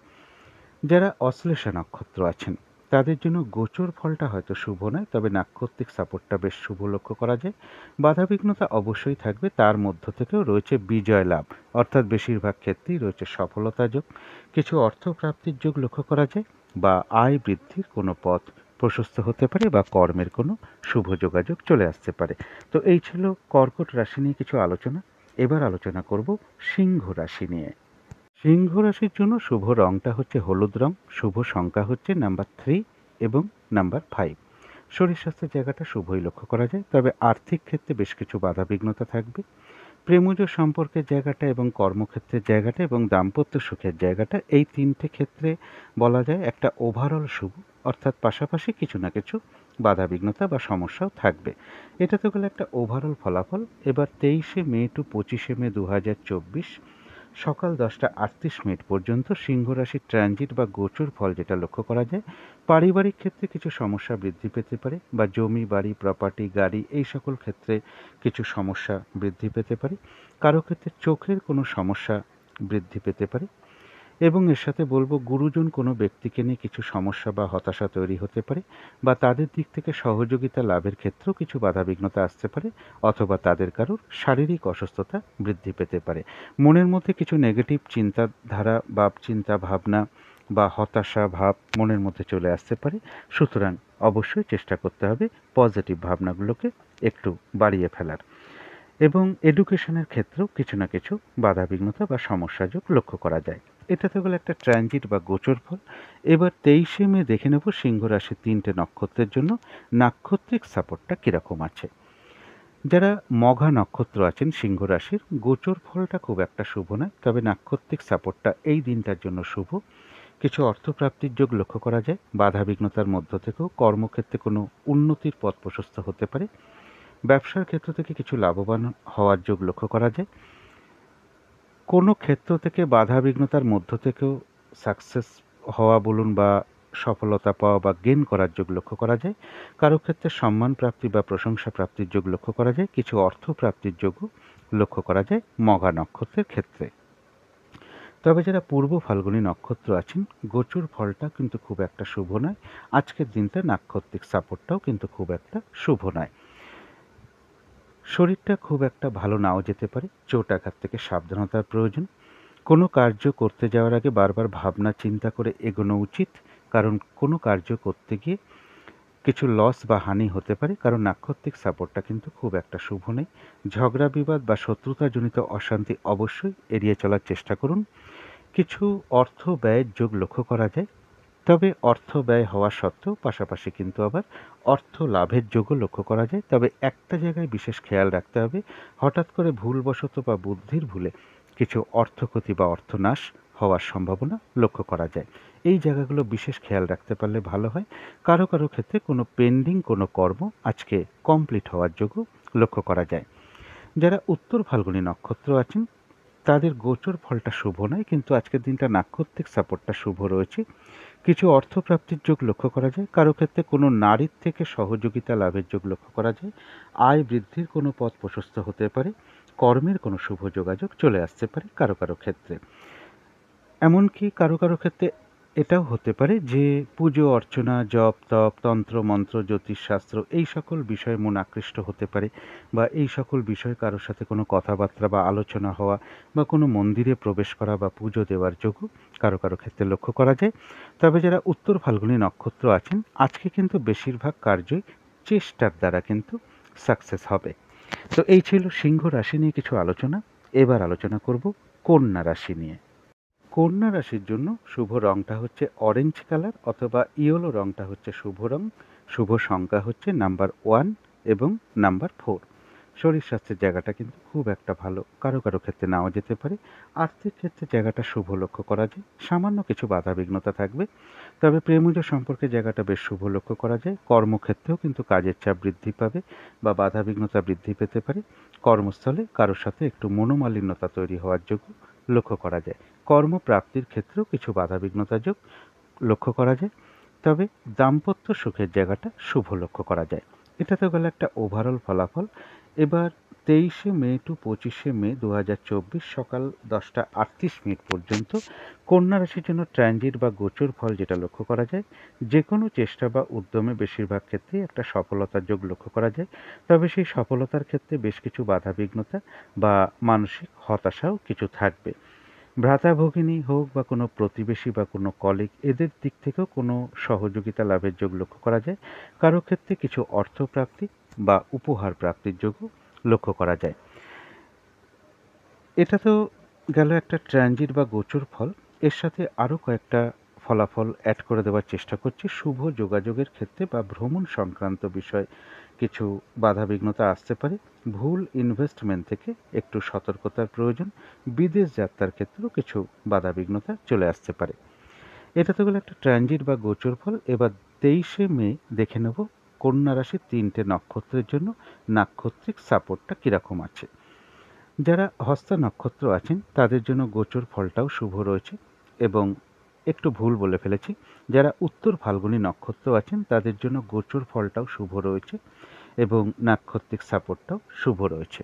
যারা অশ্লেষা নক্ষত্র আছেন তাদের জন্য গোচর ফলটা হয়তো শুভ নয়, তবে নাক্ষত্রিক সাপোর্টটা বেশ শুভ লক্ষ্য করা যায়। বাধাবিঘ্নতা অবশ্যই থাকবে, তার মধ্য থেকেও রয়েছে বিজয় লাভ, অর্থাৎ বেশিরভাগ ক্ষেত্রেই রয়েছে সফলতা যোগ। কিছু অর্থ প্রাপ্তির যোগ লক্ষ্য করা যায় বা আয় বৃদ্ধির কোনো পথ প্রশস্ত হতে পারে বা কর্মের কোনো শুভ যোগাযোগ চলে আসতে পারে। তো এই ছিল কর্কট রাশি নিয়ে কিছু আলোচনা। এবার আলোচনা করব সিংহ রাশি নিয়ে। সিংহ রাশির জন্য শুভ রংটা হচ্ছে হলুদ রং, শুভ সংখ্যা হচ্ছে নাম্বার 3 এবং নাম্বার 5। শরীর স্বাস্থ্যের জায়গাটা শুভই লক্ষ্য করা যায়, তবে আর্থিক ক্ষেত্রে বেশ কিছু বাধাবিঘ্নতা থাকবে। প্রেমজ সম্পর্কের জায়গাটা এবং কর্মক্ষেত্রের জায়গাটা এবং দাম্পত্য সুখের জায়গাটা এই 3টে ক্ষেত্রে বলা যায় একটা ওভারঅল শুভ, অর্থাৎ পাশাপাশি কিছু না কিছু বাধাবিঘ্নতা বা সমস্যাও থাকবে। এটা তো গেল একটা ওভারঅল ফলাফল। এবার 23শে মে টু 25শে মে 2024 সকাল 10টা 38 মিনিট পর্যন্ত সিংহ রাশির ট্রানজিট বা গোচর ফল যেটা লক্ষ্য করা যায়, পারিবারিক ক্ষেত্রে কিছু সমস্যা বৃদ্ধি পেতে পারে বা জমি বাড়ি প্রপার্টি গাড়ি এই সকল ক্ষেত্রে কিছু সমস্যা বৃদ্ধি পেতে পারে। কারো ক্ষেত্রে চোখের কোনো সমস্যা বৃদ্ধি পেতে পারে এবং এর সাথে বলবো গুরুজন কোনো ব্যক্তিকে নিয়ে কিছু সমস্যা বা হতাশা তৈরি হতে পারে, বা তাদের দিক থেকে সহযোগিতা লাভের ক্ষেত্রেও কিছু বাধাবিঘ্নতা আসতে পারে, অথবা তাদের কারোর শারীরিক অসুস্থতা বৃদ্ধি পেতে পারে। মনের মধ্যে কিছু নেগেটিভ চিন্তাধারা বা চিন্তা ভাবনা, বা হতাশা ভাব মনের মধ্যে চলে আসতে পারে। সুতরাং অবশ্যই চেষ্টা করতে হবে পজিটিভ ভাবনাগুলোকে একটু বাড়িয়ে ফেলার। এবং এডুকেশনের ক্ষেত্রেও কিছু না কিছু বাধাবিঘ্নতা বা সমস্যাযোগ লক্ষ্য করা যায়। এটা তো গেল একটা ট্রানজিট বা গোচর ফল। এবার 23শে মে দেখে নেব সিংহ রাশির 3টে নক্ষত্রের জন্য নাক্ষত্রিক সাপোর্টটা কীরকম আছে। যারা মঘা নক্ষত্র আছেন সিংহ রাশির, গোচর ফলটা খুব একটা শুভ নয়, তবে নাক্ষত্রিক সাপোর্টটা এই দিনটার জন্য শুভ। কিছু অর্থপ্রাপ্তির যোগ লক্ষ্য করা যায়। বাধাবিঘ্নতার মধ্য থেকেও কর্মক্ষেত্রে কোনো উন্নতির পথ প্রশস্ত হতে পারে। ব্যবসার ক্ষেত্র থেকে কিছু লাভবান হওয়ার যোগ লক্ষ্য করা যায়। কোনো ক্ষেত্র থেকে বাধাবিঘ্নতার মধ্য থেকেও সাকসেস হওয়া বলুন বা সফলতা পাওয়া বা গেইন করার যোগ লক্ষ্য করা যায়। কারো ক্ষেত্রে সম্মান প্রাপ্তি বা প্রশংসা প্রাপ্তির যোগ লক্ষ্য করা যায়। কিছু অর্থ প্রাপ্তির যোগও লক্ষ্য করা যায় মঘা নক্ষত্রের ক্ষেত্রে। তবে যারা পূর্ব ফাল্গুনী নক্ষত্র আছেন, গোচর ফলটা কিন্তু খুব একটা শুভ নয়। আজকের দিনটা নাক্ষত্রিক সাপোর্টটাও কিন্তু খুব একটা শুভ নয়। শরীরটা খুব একটা ভালো নাও যেতে পারে। চোট আঘাত থেকে সাবধানতার প্রয়োজন। কোনো কার্য করতে যাওয়ার আগে বারবার ভাবনা চিন্তা করে এগোনো উচিত, কারণ কোনো কার্য করতে গিয়ে কিছু লস বা হানি হতে পারে, কারণ নাক্ষত্রিক সাপোর্টটা কিন্তু খুব একটা শুভ নেই। ঝগড়া বিবাদ বা শত্রুতাজনিত অশান্তি অবশ্যই এড়িয়ে চলার চেষ্টা করুন। কিছু অর্থ ব্যয়ের যোগ লক্ষ্য করা যায়, তবে অর্থ ব্যয় হওয়া সত্ত্বেও পাশাপাশি কিন্তু আবার অর্থ লাভের যোগও লক্ষ্য করা যায়। তবে একটা জায়গায় বিশেষ খেয়াল রাখতে হবে, হঠাৎ করে ভুলবশত বা বুদ্ধির ভুলে কিছু অর্থক্ষতি বা অর্থনাশ হওয়ার সম্ভাবনা লক্ষ্য করা যায়। এই জায়গাগুলো বিশেষ খেয়াল রাখতে পারলে ভালো হয়। কারো কারো ক্ষেত্রে কোনো পেন্ডিং কোনো কর্ম আজকে কমপ্লিট হওয়ার যোগও লক্ষ্য করা যায়। যারা উত্তর ফাল্গুনী নক্ষত্র আছেন, তাদের গোচর ফলটা শুভ নয়, কিন্তু আজকের দিনটা নাক্ষত্রিক সাপোর্টটা শুভ রয়েছে। কিছু অর্থপ্রাপ্তির যোগ লক্ষ্য করা যায়। কারো ক্ষেত্রে কোনো নারীর থেকে সহযোগিতা লাভের যোগ লক্ষ্য করা যায়। আয় বৃদ্ধির কোনো পথ প্রশস্ত হতে পারে। কর্মের কোনো শুভ যোগাযোগ চলে আসতে পারে কারো কারো ক্ষেত্রে। এমনকি কারো কারো ক্ষেত্রে এটাও হতে পারে যে পুজো অর্চনা, জপ তপ, তন্ত্র মন্ত্র, জ্যোতিষশাস্ত্র এই সকল বিষয়ে মন আকৃষ্ট হতে পারে, বা এই সকল বিষয়ে কারোর সাথে কোনো কথাবার্তা বা আলোচনা হওয়া বা কোনো মন্দিরে প্রবেশ করা বা পুজো দেওয়ার যোগও কারো কারো ক্ষেত্রে লক্ষ্য করা যায়। তবে যারা উত্তর ফাল্গুনী নক্ষত্র আছেন, আজকে কিন্তু বেশিরভাগ কার্যই চেষ্টার দ্বারা কিন্তু সাকসেস হবে। তো এই ছিল সিংহ রাশি নিয়ে কিছু আলোচনা। এবার আলোচনা করব কন্যা রাশি নিয়ে। কন্যা রাশির জন্য শুভ রংটা হচ্ছে অরেঞ্জ কালার অথবা ইয়েলো রংটা হচ্ছে শুভ রং। শুভ সংখ্যা হচ্ছে নাম্বার 1 এবং নাম্বার 4। শরীর স্বাস্থ্যের জায়গাটা কিন্তু খুব একটা ভালো, কারো কারো ক্ষেত্রে নাও যেতে পারে। আর্থিক ক্ষেত্রে জায়গাটা শুভ লক্ষ্য করা যায়। সামান্য কিছু বাধা বিঘ্নতা থাকবে, তবে প্রেমজ সম্পর্কে জায়গাটা বেশ শুভ লক্ষ্য করা যায়। কর্মক্ষেত্রেও কিন্তু কাজের চাপ বৃদ্ধি পাবে বা বাধা বিঘ্নতা বৃদ্ধি পেতে পারে। কর্মস্থলে কারোর সাথে একটু মনোমালিন্যতা তৈরি হওয়ার যোগ্য লক্ষ্য করা যায়। কর্মপ্রাপ্তির ক্ষেত্রেও কিছু বাধাবিঘ্নতা যোগ লক্ষ্য করা যায়। তবে দাম্পত্য সুখের জায়গাটা শুভ লক্ষ্য করা যায়। এটা তো গেল একটা ওভারঅল ফলাফল। এবার 23শে মে টু 25শে মে 2024 সকাল 10টা 38 মিনিট পর্যন্ত কন্যা রাশির জন্য ট্রানজিট বা গোচর ফল যেটা লক্ষ্য করা যায়, যে কোনো চেষ্টা বা উদ্যমে বেশিরভাগ ক্ষেত্রেই একটা সফলতার যোগ লক্ষ্য করা যায়। তবে সেই সফলতার ক্ষেত্রে বেশ কিছু বাধাবিঘ্নতা বা মানসিক হতাশাও কিছু থাকবে। ভ্রাতা ভগিনী হোক বা কোনো প্রতিবেশী বা কোনো কলিগ, এদের দিক থেকেও কোনো সহযোগিতা লাভের যোগ লক্ষ্য করা যায়। কারো ক্ষেত্রে কিছু অর্থপ্রাপ্তি বা উপহার প্রাপ্তির যোগও লক্ষ্য করা যায়। এটা তো গেল একটা ট্রানজিট বা গোচর ফল। এর সাথে আরও কয়েকটা ফলাফল অ্যাড করে দেওয়ার চেষ্টা করছি। শুভ যোগাযোগের ক্ষেত্রে বা ভ্রমণ সংক্রান্ত বিষয় কিছু বাধাবিঘ্নতা আসতে পারে। ভুল ইনভেস্টমেন্ট থেকে একটু সতর্কতার প্রয়োজন। বিদেশ যাত্রার ক্ষেত্রেও কিছু বাধাবিঘ্নতা চলে আসতে পারে। এটা তো গেল একটা ট্রানজিট বা গোচর ফল। এবার 23শে মে দেখে নেব কন্যা রাশির 3টে নক্ষত্রের জন্য নাক্ষত্রিক সাপোর্টটা কীরকম আছে। যারা হস্তা নক্ষত্র আছেন, তাদের জন্য গোচর ফলটাও শুভ রয়েছে, এবং একটু ভুল বলে ফেলেছি, যারা উত্তর ফাল্গুনী নক্ষত্র আছেন তাদের জন্য গোচর ফলটাও শুভ রয়েছে এবং নাক্ষত্রিক সাপোর্টটাও শুভ রয়েছে,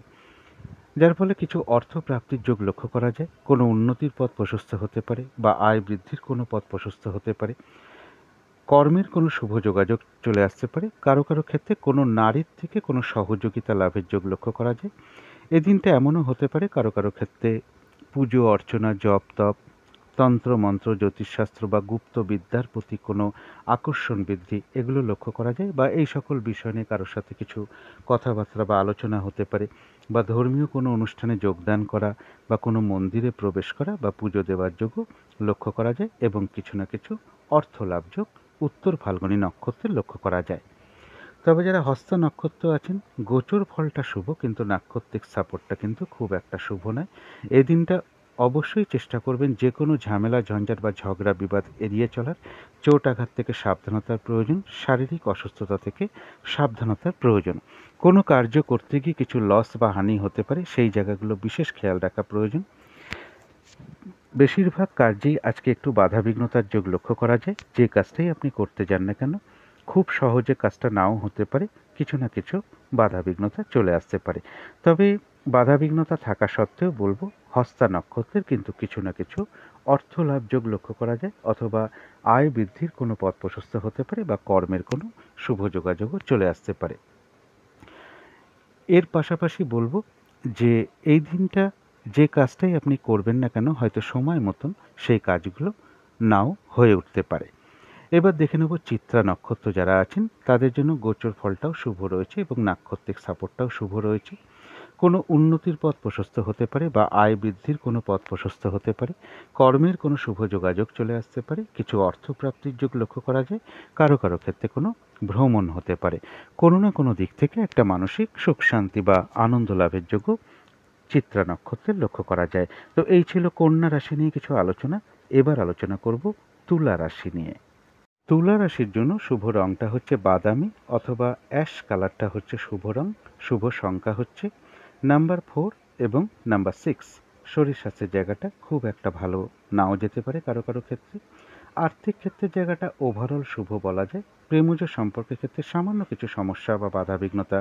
যার ফলে কিছু অর্থ প্রাপ্তির যোগ লক্ষ্য করা যায়। কোনো উন্নতির পথ প্রশস্ত হতে পারে বা আয় বৃদ্ধির কোনো পথ প্রশস্ত হতে পারে। কর্মের কোনো শুভ যোগাযোগ চলে আসতে পারে। কারো কারো ক্ষেত্রে কোনো নারীর থেকে কোনো সহযোগিতা লাভের যোগ লক্ষ্য করা যায়। এদিনটা এমনও হতে পারে কারো কারো ক্ষেত্রে পুজো অর্চনা, জপ তপ, তন্ত্র মন্ত্র জ্যোতিষশাস্ত্র বা গুপ্ত বিদ্যার প্রতি কোনো আকর্ষণ বৃদ্ধি এগুলো লক্ষ্য করা যায়, বা এই সকল বিষয় নিয়ে কারোর সাথে কিছু কথাবার্তা বা আলোচনা হতে পারে, বা ধর্মীয় কোনো অনুষ্ঠানে যোগদান করা বা কোনো মন্দিরে প্রবেশ করা বা পুজো দেওয়ার যোগও লক্ষ্য করা যায়, এবং কিছু না কিছু অর্থ লাভ যোগ উত্তর ফাল্গুনী নক্ষত্রে লক্ষ্য করা যায়। তবে যারা হস্ত নক্ষত্র আছেন, গোচর ফলটা শুভ, কিন্তু নাক্ষত্রিক সাপোর্টটা কিন্তু খুব একটা শুভ নয়। এই দিনটা অবশ্যই চেষ্টা করবেন যে কোনো ঝামেলা ঝঞ্ঝাট বা ঝগড়া বিবাদ এড়িয়ে চলার। চোট আঘাত থেকে সাবধানতার প্রয়োজন, শারীরিক অসুস্থতা থেকে সাবধানতার প্রয়োজন। কোনো কার্য করতে গিয়ে কিছু লস বা হানি হতে পারে, সেই জায়গাগুলো বিশেষ খেয়াল রাখা প্রয়োজন। বেশিরভাগ কার্যেই আজকে একটু বাধাবিঘ্নতার যোগ লক্ষ্য করা যায়। যে কাজটাই আপনি করতে যান না কেন, খুব সহজে কাজটা নাও হতে পারে, কিছু না কিছু বাধাবিঘ্নতা চলে আসতে পারে। তবে বাধাবিঘ্নতা থাকা সত্ত্বেও বলবো, হস্তা নক্ষত্রের কিন্তু কিছু না কিছু অর্থ লাভ যোগ লক্ষ্য করা যায়, অথবা আয় বৃদ্ধির কোনো পথ প্রশস্ত হতে পারে, বা কর্মের কোনো শুভ যোগাযোগও চলে আসতে পারে। এর পাশাপাশি বলবো যে এই দিনটা যে কাজটাই আপনি করবেন না কেন, হয়তো সময় মতন সেই কাজগুলো নাও হয়ে উঠতে পারে। এবার দেখে নেব চিত্রা নক্ষত্র যারা আছেন তাদের জন্য গোচর ফলটাও শুভ রয়েছে এবং নাক্ষত্রিক সাপোর্টটাও শুভ রয়েছে। কোনো উন্নতির পথ প্রশস্ত হতে পারে, বা আয় বৃদ্ধির কোনো পথ প্রশস্ত হতে পারে, কর্মের কোনো শুভ যোগাযোগ চলে আসতে পারে, কিছু অর্থপ্রাপ্তির যোগ লক্ষ্য করা যায়, কারো কারো ক্ষেত্রে কোনো ভ্রমণ হতে পারে। কোনো না কোনো দিক থেকে একটা মানসিক সুখ শান্তি বা আনন্দ লাভের যোগও চিত্রা নক্ষত্রের লক্ষ্য করা যায়। তো এই ছিল কন্যা রাশি নিয়ে কিছু আলোচনা। এবার আলোচনা করব তুলা রাশি নিয়ে। তুলা রাশির জন্য শুভ রংটা হচ্ছে বাদামি অথবা অ্যাশ কালারটা হচ্ছে শুভ রং। শুভ সংখ্যা হচ্ছে নাম্বার 4 এবং নাম্বার 6। শরীর স্বাস্থ্যের জায়গাটা খুব একটা ভালো নাও যেতে পারে কারো কারো ক্ষেত্রে। আর্থিক ক্ষেত্রের জায়গাটা ওভারঅল শুভ বলা যায়। প্রেমজ সম্পর্কের ক্ষেত্রে সামান্য কিছু সমস্যা বা বাধাবিঘ্নতা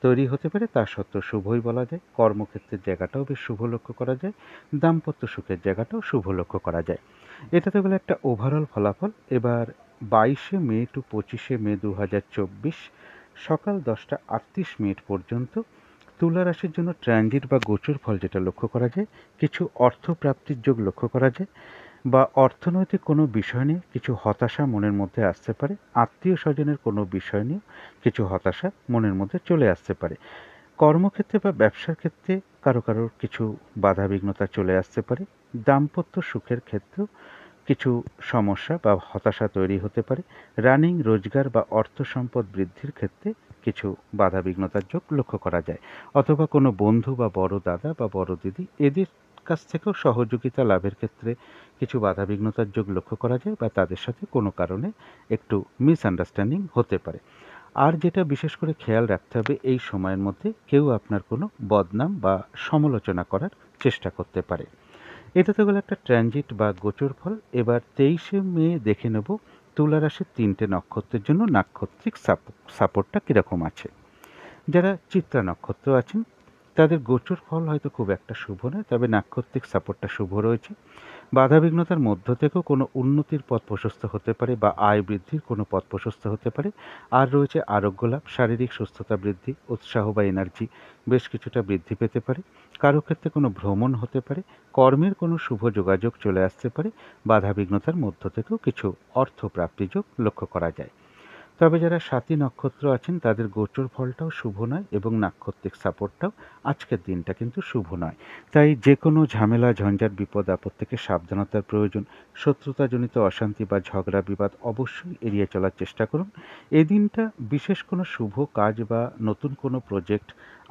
তৈরি হতে পারে, তা সত্ত্বেও শুভই বলা যায়। কর্মক্ষেত্রের জায়গাটাও বেশ শুভ লক্ষ্য করা যায়। দাম্পত্য সুখের জায়গাটাও শুভ লক্ষ্য করা যায়। এটা তো গেলে একটা ওভারঅল ফলাফল। এবার 22শে মে টু 25শে মে 2024 সকাল 10টা 38 মিনিট পর্যন্ত তুলা রাশির জন্য ট্রানজিট বা গোচর ফল যেটা লক্ষ্য করা যায়, কিছু অর্থ প্রাপ্তির যোগ লক্ষ্য করা যায়, বা অর্থনৈতিক কোনো বিষয় নিয়ে কিছু হতাশা মনের মধ্যে আসতে পারে। আত্মীয় স্বজনের কোনো বিষয় নিয়ে কিছু হতাশা মনের মধ্যে চলে আসতে পারে। কর্মক্ষেত্রে বা ব্যবসার ক্ষেত্রে কারো কারোর কিছু বাধাবিঘ্নতা চলে আসতে পারে। দাম্পত্য সুখের ক্ষেত্রেও কিছু সমস্যা বা হতাশা তৈরি হতে পারে। রানিং রোজগার বা অর্থ সম্পদ বৃদ্ধির ক্ষেত্রে কিছু বাধাবিঘ্নতার যোগ লক্ষ্য করা যায়, অথবা কোনো বন্ধু বা বড় দাদা বা বড় দিদি এদের কাছ থেকেও সহযোগিতা লাভের ক্ষেত্রে কিছু বাধাবিঘ্নতার যোগ লক্ষ্য করা যায়, বা তাদের সাথে কোনো কারণে একটু মিসআন্ডারস্ট্যান্ডিং হতে পারে। আর যেটা বিশেষ করে খেয়াল রাখতে হবে, এই সময়ের মধ্যে কেউ আপনার কোনো বদনাম বা সমালোচনা করার চেষ্টা করতে পারে। এটা তো গেলো একটা ট্রানজিট বা গোচর ফল। এবার 23শে মে দেখে নেব তুলা রাশির 3টে নক্ষত্রের জন্য নাক্ষত্রিক সাপোর্টটা কীরকম আছে। যারা চিত্রা নক্ষত্র আছেন তাদের গোচর ফল হয়তো খুব একটা শুভ নয়, তবে নাক্ষত্রিক সাপোর্টটা শুভ রয়েছে। বাধাবিঘ্নতার মধ্য থেকেও কোনো উন্নতির পথ প্রশস্ত হতে পারে, বা আয় বৃদ্ধির কোনো পথ প্রশস্ত হতে পারে। আর রয়েছে আরোগ্য লাভ, শারীরিক সুস্থতা বৃদ্ধি, উৎসাহ বা এনার্জি বেশ কিছুটা বৃদ্ধি পেতে পারে। কারো ক্ষেত্রে কোনো ভ্রমণ হতে পারে, কর্মের কোনো শুভ যোগাযোগ চলে আসতে পারে। বাধাবিঘ্নতার মধ্য থেকেও কিছু অর্থ প্রাপ্তিযোগ লক্ষ্য করা যায়। তবে যারা স্বাতী নক্ষত্র আছেন তাদের গোচর ফলটাও শুভ নয়, এবং নাক্ষত্রিক সাপোর্টটাও আজকের দিনটা কিন্তু শুভ নয়। তাই যে কোনো ঝামেলা ঝঞ্ঝাট বিপদ আপদ থেকে সাবধানতার প্রয়োজন। শত্রুতাজনিত অশান্তি বা ঝগড়া বিবাদ অবশ্যই এড়িয়ে চলার চেষ্টা করুন। এই দিনটা বিশেষ কোনো শুভ কাজ বা নতুন কোনো প্রজেক্ট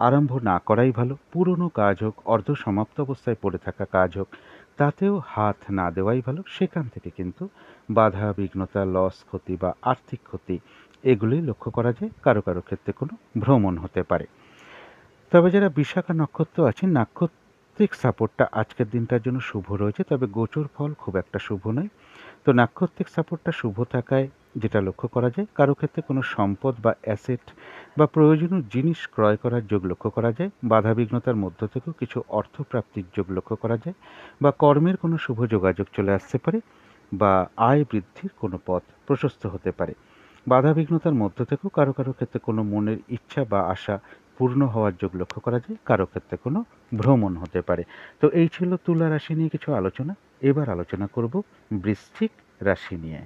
আরম্ভ না করাই ভালো। পুরনো কাজ হোক, অর্ধ সমাপ্ত অবস্থায় পড়ে থাকা কাজ হোক, তাতেও হাত না দেওয়াই ভালো। সেখান থেকে কিন্তু বাধা বিঘ্নতা, লস, ক্ষতি বা আর্থিক ক্ষতি এগুলোই লক্ষ্য করা যায়। কারো কারো ক্ষেত্রে কোনো ভ্রমণ হতে পারে। তবে যারা বিশাখা নক্ষত্র আছেন, নাক্ষত্রিক সাপোর্টটা আজকের দিনটার জন্য শুভ রয়েছে, তবে গোচর ফল খুব একটা শুভ নয়। তো নাক্ষত্রিক সাপোর্টটা শুভ থাকায় যেটা লক্ষ্য করা যায়, কারো ক্ষেত্রে কোনো সম্পদ বা অ্যাসেট বা প্রয়োজনীয় জিনিস ক্রয় করার যোগ লক্ষ্য করা যায়। বাধাবিঘ্নতার মধ্য থেকেও কিছু অর্থপ্রাপ্তির যোগ লক্ষ্য করা যায়, বা কর্মের কোনো শুভ যোগাযোগ চলে আসতে পারে, বা আয় বৃদ্ধির কোনো পথ প্রশস্ত হতে পারে। বাধাবিঘ্নতার মধ্য থেকেও কারো কারো ক্ষেত্রে কোনো মনের ইচ্ছা বা আশা পূর্ণ হওয়ার যোগ লক্ষ্য করা যায়। কারো ক্ষেত্রে কোনো ভ্রমণ হতে পারে। তো এই ছিল তুলা রাশি নিয়ে কিছু আলোচনা। এবার আলোচনা করব বৃশ্চিক রাশি নিয়ে।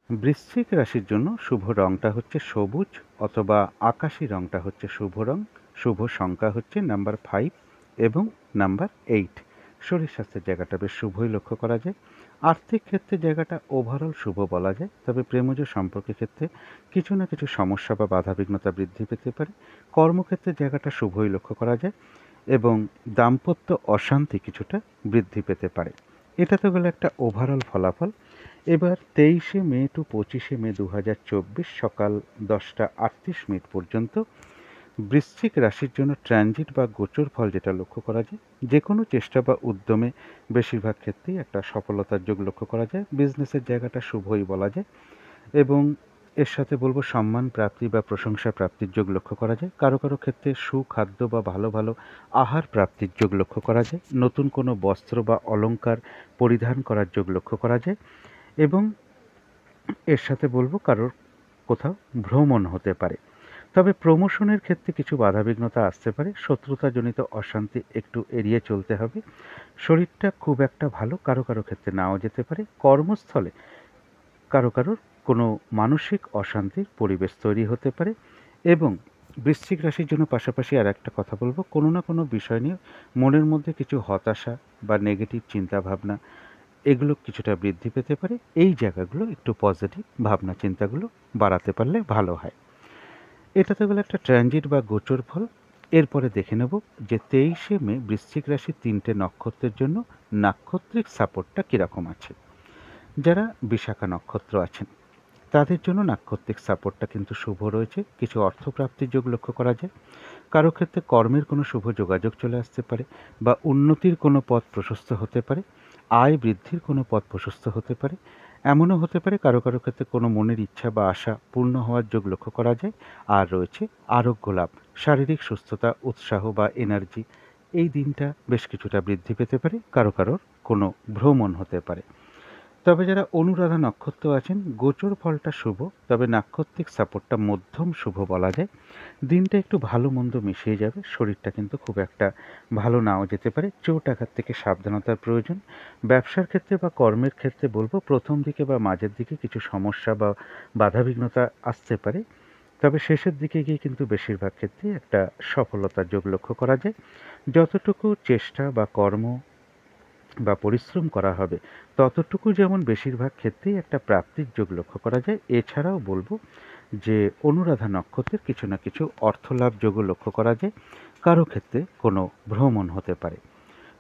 বৃশ্চিক রাশির জন্য শুভ রংটা হচ্ছে সবুজ অথবা আকাশি রংটা হচ্ছে শুভ রং। শুভ সংখ্যা হচ্ছে নাম্বার 5 এবং নাম্বার 8। শরীর স্বাস্থ্যের জায়গাটা বেশ শুভই লক্ষ্য করা যায়। আর্থিক ক্ষেত্রে জায়গাটা ওভারঅল শুভ বলা যায়, তবে প্রেমজ সম্পর্কের ক্ষেত্রে কিছু না কিছু সমস্যা বা বাধাবিঘ্নতা বৃদ্ধি পেতে পারে। কর্মক্ষেত্রে জায়গাটা শুভই লক্ষ্য করা যায় এবং দাম্পত্য অশান্তি কিছুটা বৃদ্ধি পেতে পারে। এটা তো গেল একটা ওভারঅল ফলাফল। এবার 23শে মে টু 25শে মে 2024 সকাল 10টা 38 মিনিট পর্যন্ত বৃশ্চিক রাশির জন্য ট্রানজিট বা গোচর ফল যেটা লক্ষ্য করা যায়, যে কোনো চেষ্টা বা উদ্যমে বেশিরভাগ ক্ষেত্রেই একটা সফলতার যোগ লক্ষ্য করা যায়। বিজনেসের জায়গাটা শুভই বলা যায় এবং এর সাথে বলবো সম্মান প্রাপ্তি বা প্রশংসা প্রাপ্তির যোগ লক্ষ্য করা যায়। কারো কারো ক্ষেত্রে সুখাদ্য বা ভালো ভালো আহার প্রাপ্তির যোগ লক্ষ্য করা যায়। নতুন কোনো বস্ত্র বা অলংকার পরিধান করার যোগ লক্ষ্য করা যায় এবং এর সাথে বলবো কারোর কোথাও ভ্রমণ হতে পারে। তবে প্রমোশনের ক্ষেত্রে কিছু বাধাবিঘ্নতা আসতে পারে। শত্রুতাজনিত অশান্তি একটু এড়িয়ে চলতে হবে। শরীরটা খুব একটা ভালো কারো কারো ক্ষেত্রে নাও যেতে পারে। কর্মস্থলে কারো কারোর কোনো মানসিক অশান্তির পরিবেশ তৈরি হতে পারে এবং বৃশ্চিক রাশির জন্য পাশাপাশি আর একটা কথা বলবো, কোনো না কোনো বিষয় নিয়ে মনের মধ্যে কিছু হতাশা বা নেগেটিভ চিন্তাভাবনা এগুলো কিছুটা বৃদ্ধি পেতে পারে। এই জায়গাগুলো একটু পজিটিভ ভাবনা চিন্তাগুলো বাড়াতে পারলে ভালো হয়। এটা তো গেল একটা ট্রানজিট বা গোচর ফল। এরপরে দেখে নেব যে 23শে মে বৃশ্চিক রাশির 3টে নক্ষত্রের জন্য নাক্ষত্রিক সাপোর্টটা কীরকম আছে। যারা বিশাখা নক্ষত্র আছেন তাদের জন্য নাক্ষত্রিক সাপোর্টটা কিন্তু শুভ রয়েছে। কিছু অর্থপ্রাপ্তির যোগ লক্ষ্য করা যায়। কারো ক্ষেত্রে কর্মের কোনো শুভ যোগাযোগ চলে আসতে পারে বা উন্নতির কোনো পথ প্রশস্ত হতে পারে। আয় বৃদ্ধির কোনো পথ প্রশস্ত হতে পারে। এমনও হতে পারে কারো কারো ক্ষেত্রে কোনো মনের ইচ্ছা বা আশা পূর্ণ হওয়ার যোগ লক্ষ্য করা যায়। আর রয়েছে আরোগ্য লাভ, শারীরিক সুস্থতা, উৎসাহ বা এনার্জি। এই দিনটা বেশ কিছুটা বৃদ্ধি পেতে পারে। কারো কারোর কোনো ভ্রমণ হতে পারে। তবে যারা অনুরাধা নক্ষত্র আছেন গোচর ফলটা শুভ, তবে নাক্ষত্রিক সাপোর্টটা মধ্যম শুভ বলা যায়। দিনটা একটু ভালো মন্দ মিশিয়ে যাবে। শরীরটা কিন্তু খুব একটা ভালো নাও যেতে পারে। চোট আঘাত থেকে সাবধানতার প্রয়োজন। ব্যবসার ক্ষেত্রে বা কর্মের ক্ষেত্রে বলবো প্রথম দিকে বা মাঝের দিকে কিছু সমস্যা বা বাধাবিঘ্নতা আসতে পারে, তবে শেষের দিকে গিয়ে কিন্তু বেশিরভাগ ক্ষেত্রে একটা সফলতার যোগ লক্ষ্য করা যায়। যতটুকু চেষ্টা বা কর্ম বা পরিশ্রম করা হবে ততটুকু যেমন বেশিরভাগ ক্ষেত্রেই একটা প্রাপ্তির যোগ লক্ষ্য করা যায়। এছাড়াও বলবো যে অনুরাধা নক্ষত্রের কিছু না কিছু অর্থলাভ যোগও লক্ষ্য করা যায়। কারো ক্ষেত্রে কোনো ভ্রমণ হতে পারে।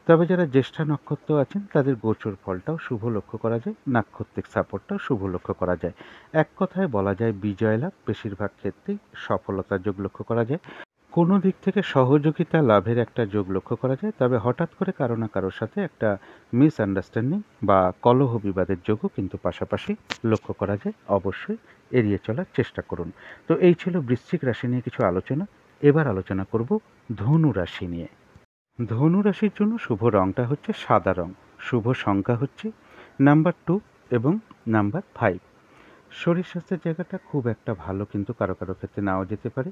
তবে যারা জ্যেষ্ঠা নক্ষত্র আছেন তাদের গোচর ফলটাও শুভ লক্ষ্য করা যায়। নাক্ষত্রিক সাপোর্টটাও শুভ লক্ষ্য করা যায়। এক কথায় বলা যায় বিজয় লাভ বেশিরভাগ ক্ষেত্রেই সফলতার যোগ লক্ষ্য করা যায়। কোনো দিক থেকে সহযোগিতা লাভের একটা যোগ লক্ষ্য করা যায়, তবে হঠাৎ করে কারো না কারোর সাথে একটা মিসআন্ডারস্ট্যান্ডিং বা কলহ বিবাদের যোগও কিন্তু পাশাপাশি লক্ষ্য করা যায়। অবশ্যই এড়িয়ে চলার চেষ্টা করুন। তো এই ছিল বৃশ্চিক রাশি নিয়ে কিছু আলোচনা। এবার আলোচনা করব ধনু রাশি নিয়ে। ধনু রাশির জন্য শুভ রংটা হচ্ছে সাদা রং। শুভ সংখ্যা হচ্ছে নাম্বার 2 এবং নাম্বার 5। শরীর স্বাস্থ্যের জায়গাটা খুব একটা ভালো কিন্তু কারো কারো ক্ষেত্রে নাও যেতে পারে।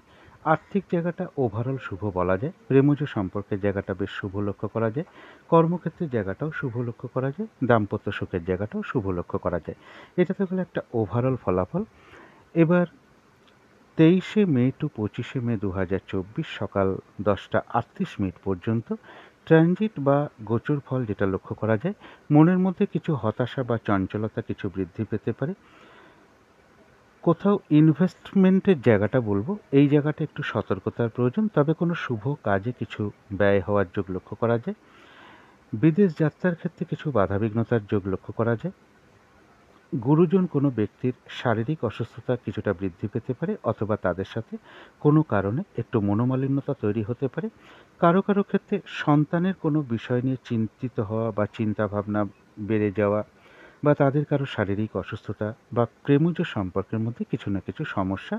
আর্থিক জায়গাটা ওভারঅল শুভ বলা যায়। প্রেমজ সম্পর্কের জায়গাটা বেশ শুভ লক্ষ্য করা যায়। কর্মক্ষেত্রের জায়গাটাও শুভ লক্ষ্য করা যায়। দাম্পত্য সুখের জায়গাটাও শুভ লক্ষ্য করা যায়। এটা তো হলো একটা ওভারঅল ফলাফল। এবার 23শে মে টু 25শে মে 2024 সকাল 10টা 38 মিনিট পর্যন্ত ট্রানজিট বা গোচর ফল যেটা লক্ষ্য করা যায়, মনের মধ্যে কিছু হতাশা বা চঞ্চলতা কিছু বৃদ্ধি পেতে পারে। কোথাও ইনভেস্টমেন্টের জায়গাটা বলবো, এই জায়গাটা একটু সতর্কতার প্রয়োজন। তবে কোনো শুভ কাজে কিছু ব্যয় হওয়ার যোগ লক্ষ্য করা যায়। বিদেশ যাত্রার ক্ষেত্রে কিছু বাধাবিঘ্নতার যোগ লক্ষ্য করা যায়। গুরুজন কোনো ব্যক্তির শারীরিক অসুস্থতা কিছুটা বৃদ্ধি পেতে পারে অথবা তাদের সাথে কোনো কারণে একটু মনোমালিন্যতা তৈরি হতে পারে। কারো কারো ক্ষেত্রে সন্তানের কোনো বিষয় নিয়ে চিন্তিত হওয়া বা চিন্তাভাবনা বেড়ে যাওয়া বা তাদের কারো শারীরিক অসুস্থতা বা প্রেমজ সম্পর্কের মধ্যে কিছু না কিছু সমস্যা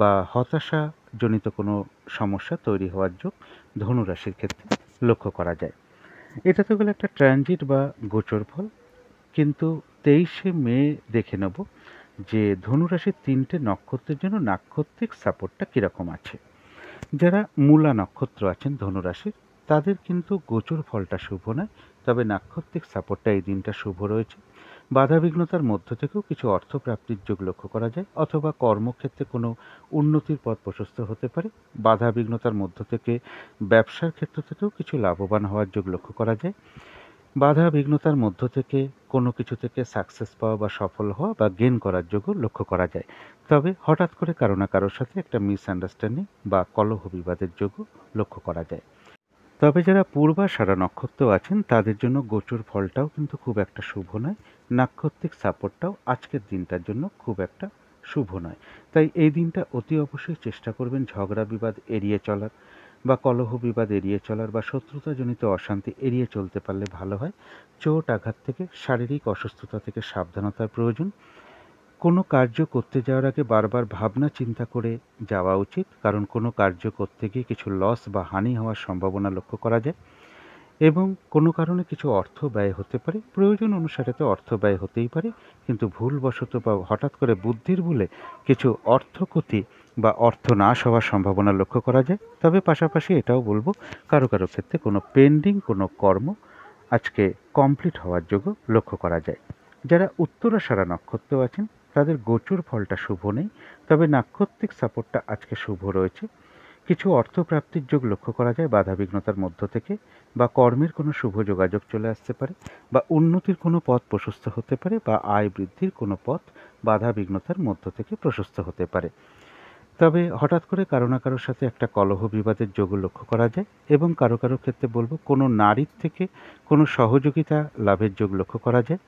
বা হতাশাজনিত কোনো সমস্যা তৈরি হওয়ার যোগ ধনুরাশির ক্ষেত্রে লক্ষ্য করা যায়। এটা তো গেল একটা ট্রানজিট বা গোচর ফল। কিন্তু 23শে মে দেখে নেব যে ধনুরাশির 3টে নক্ষত্রের জন্য নাক্ষত্রিক সাপোর্টটা কীরকম আছে। যারা মূলা নক্ষত্র আছেন ধনুরাশির তাদের কিন্তু গোচর ফলটা শুভ নয়। তবে নাক্ষত্রিক সাপোর্টটা এই দিনটা শুভ রয়েছে। বাধাবিঘ্নতার মধ্য থেকেও কিছু অর্থপ্রাপ্তির যোগ লক্ষ্য করা যায়, অথবা কর্মক্ষেত্রে কোনো উন্নতির পথ প্রশস্ত হতে পারে। বাধাবিঘ্নতার মধ্য থেকে ব্যবসার ক্ষেত্র থেকেও কিছু লাভবান হওয়ার যোগ লক্ষ্য করা যায়। বাধা বিঘ্নতার মধ্য থেকে কোনো কিছু থেকে সাকসেস পাওয়া বা সফল হওয়া বা গেইন করার যোগও লক্ষ্য করা যায়। তবে হঠাৎ করে কারো না কারোর সাথে একটা মিসআন্ডারস্ট্যান্ডিং বা কলহ বিবাদের যোগও লক্ষ্য করা যায়। তবে যারা পূর্বাষাঢ়া নক্ষত্র আছেন তাদের জন্য গোচর ফলটাও কিন্তু খুব একটা শুভ নয়। নাক্ষত্রিক সাপোর্টটাও আজকের দিনটার জন্য খুব একটা শুভ নয়। তাই এই দিনটা অতি অবশ্যই চেষ্টা করবেন ঝগড়া বিবাদ এড়িয়ে চলার, বা কলহ বিবাদ এড়িয়ে চলার, বা শত্রুতাজনিত অশান্তি এড়িয়ে চলতে পারলে ভালো হয়। চোট আঘাত থেকে, শারীরিক অসুস্থতা থেকে সাবধানতার প্রয়োজন। কোনো কার্য করতে যাওয়ার আগে বারবার ভাবনা চিন্তা করে যাওয়া উচিত, কারণ কোনো কার্য করতে গিয়ে কিছু লস বা হানি হওয়ার সম্ভাবনা লক্ষ্য করা যায়। এবং কোনো কারণে কিছু অর্থ ব্যয় হতে পারে, প্রয়োজন অনুসারে তো অর্থ ব্যয় হতেই পারে, কিন্তু ভুলবশত বা হঠাৎ করে বুদ্ধির ভুলে কিছু অর্থ ক্ষতি বা অর্থ নাশ হওয়ার সম্ভাবনা লক্ষ্য করা যায়। তবে পাশাপাশি এটাও বলবো, কারো কারো ক্ষেত্রে কোনো পেন্ডিং কোনো কর্ম আজকে কমপ্লিট হওয়ার যোগ্য লক্ষ্য করা যায়। যারা উত্তরাষাঢ়া নক্ষত্র আছেন তাদের গোচর ফলটা শুভ নেই, তবে নাক্ষত্রিক সাপোর্টটা আজকে শুভ রয়েছে। কিছু অর্থপ্রাপ্তির যোগ লক্ষ্য করা যায় বাধাবিঘ্নতার মধ্য থেকে, বা কর্মের কোনো শুভ যোগাযোগ চলে আসতে পারে, বা উন্নতির কোনো পথ প্রশস্ত হতে পারে, বা আয় বৃদ্ধির কোনো পথ বাধাবিঘ্নতার মধ্য থেকে প্রশস্ত হতে পারে। তবে হঠাৎ করে কারো না কারোর সাথে একটা কলহ বিবাদের যোগও লক্ষ্য করা যায়, এবং কারো কারো ক্ষেত্রে বলবো কোনো নারীর থেকে কোনো সহযোগিতা লাভের যোগ লক্ষ্য করা যায়।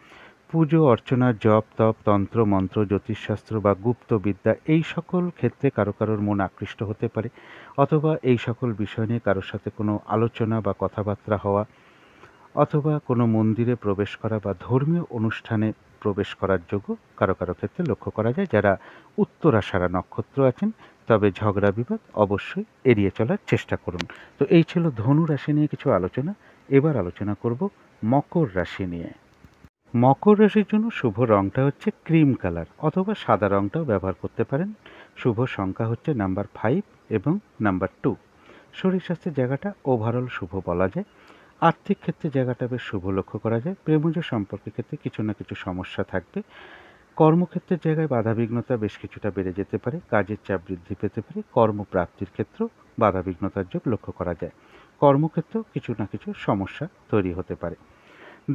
পুজো অর্চনা, জপ তপ, তন্ত্র মন্ত্র, জ্যোতিষশাস্ত্র বা গুপ্ত বিদ্যা, এই সকল ক্ষেত্রে কারো কারোর মন আকৃষ্ট হতে পারে, অথবা এই সকল বিষয় নিয়ে কারোর সাথে কোনো আলোচনা বা কথাবার্তা হওয়া, অথবা কোনো মন্দিরে প্রবেশ করা বা ধর্মীয় অনুষ্ঠানে প্রবেশ করার যোগ্য কারো কারো ক্ষেত্রে লক্ষ্য করা যায়। যারা উত্তরাষাঢ়া নক্ষত্র আছেন তবে ঝগড়া বিবাদ অবশ্যই এড়িয়ে চলার চেষ্টা করুন। তো এই ছিল ধনু রাশি নিয়ে কিছু আলোচনা। এবার আলোচনা করব মকর রাশি নিয়ে। মকর রাশির জন্য শুভ রংটা হচ্ছে ক্রিম কালার, অথবা সাদা রংটাও ব্যবহার করতে পারেন। শুভ সংখ্যা হচ্ছে নাম্বার 5 এবং নাম্বার 2। শরীর স্বাস্থ্যের জায়গাটা ওভারঅল শুভ বলা যায়। আর্থিক ক্ষেত্রে জায়গাটা বেশ শুভ লক্ষ্য করা যায়। প্রেমজ সম্পর্কের ক্ষেত্রে কিছু না কিছু সমস্যা থাকবে। কর্মক্ষেত্রের জায়গায় বাধাবিঘ্নতা বেশ কিছুটা বেড়ে যেতে পারে, কাজের চাপ বৃদ্ধি পেতে পারে। কর্মপ্রাপ্তির ক্ষেত্রেও বাধাবিঘ্নতার যোগ লক্ষ্য করা যায়। কর্মক্ষেত্রেও কিছু না কিছু সমস্যা তৈরি হতে পারে।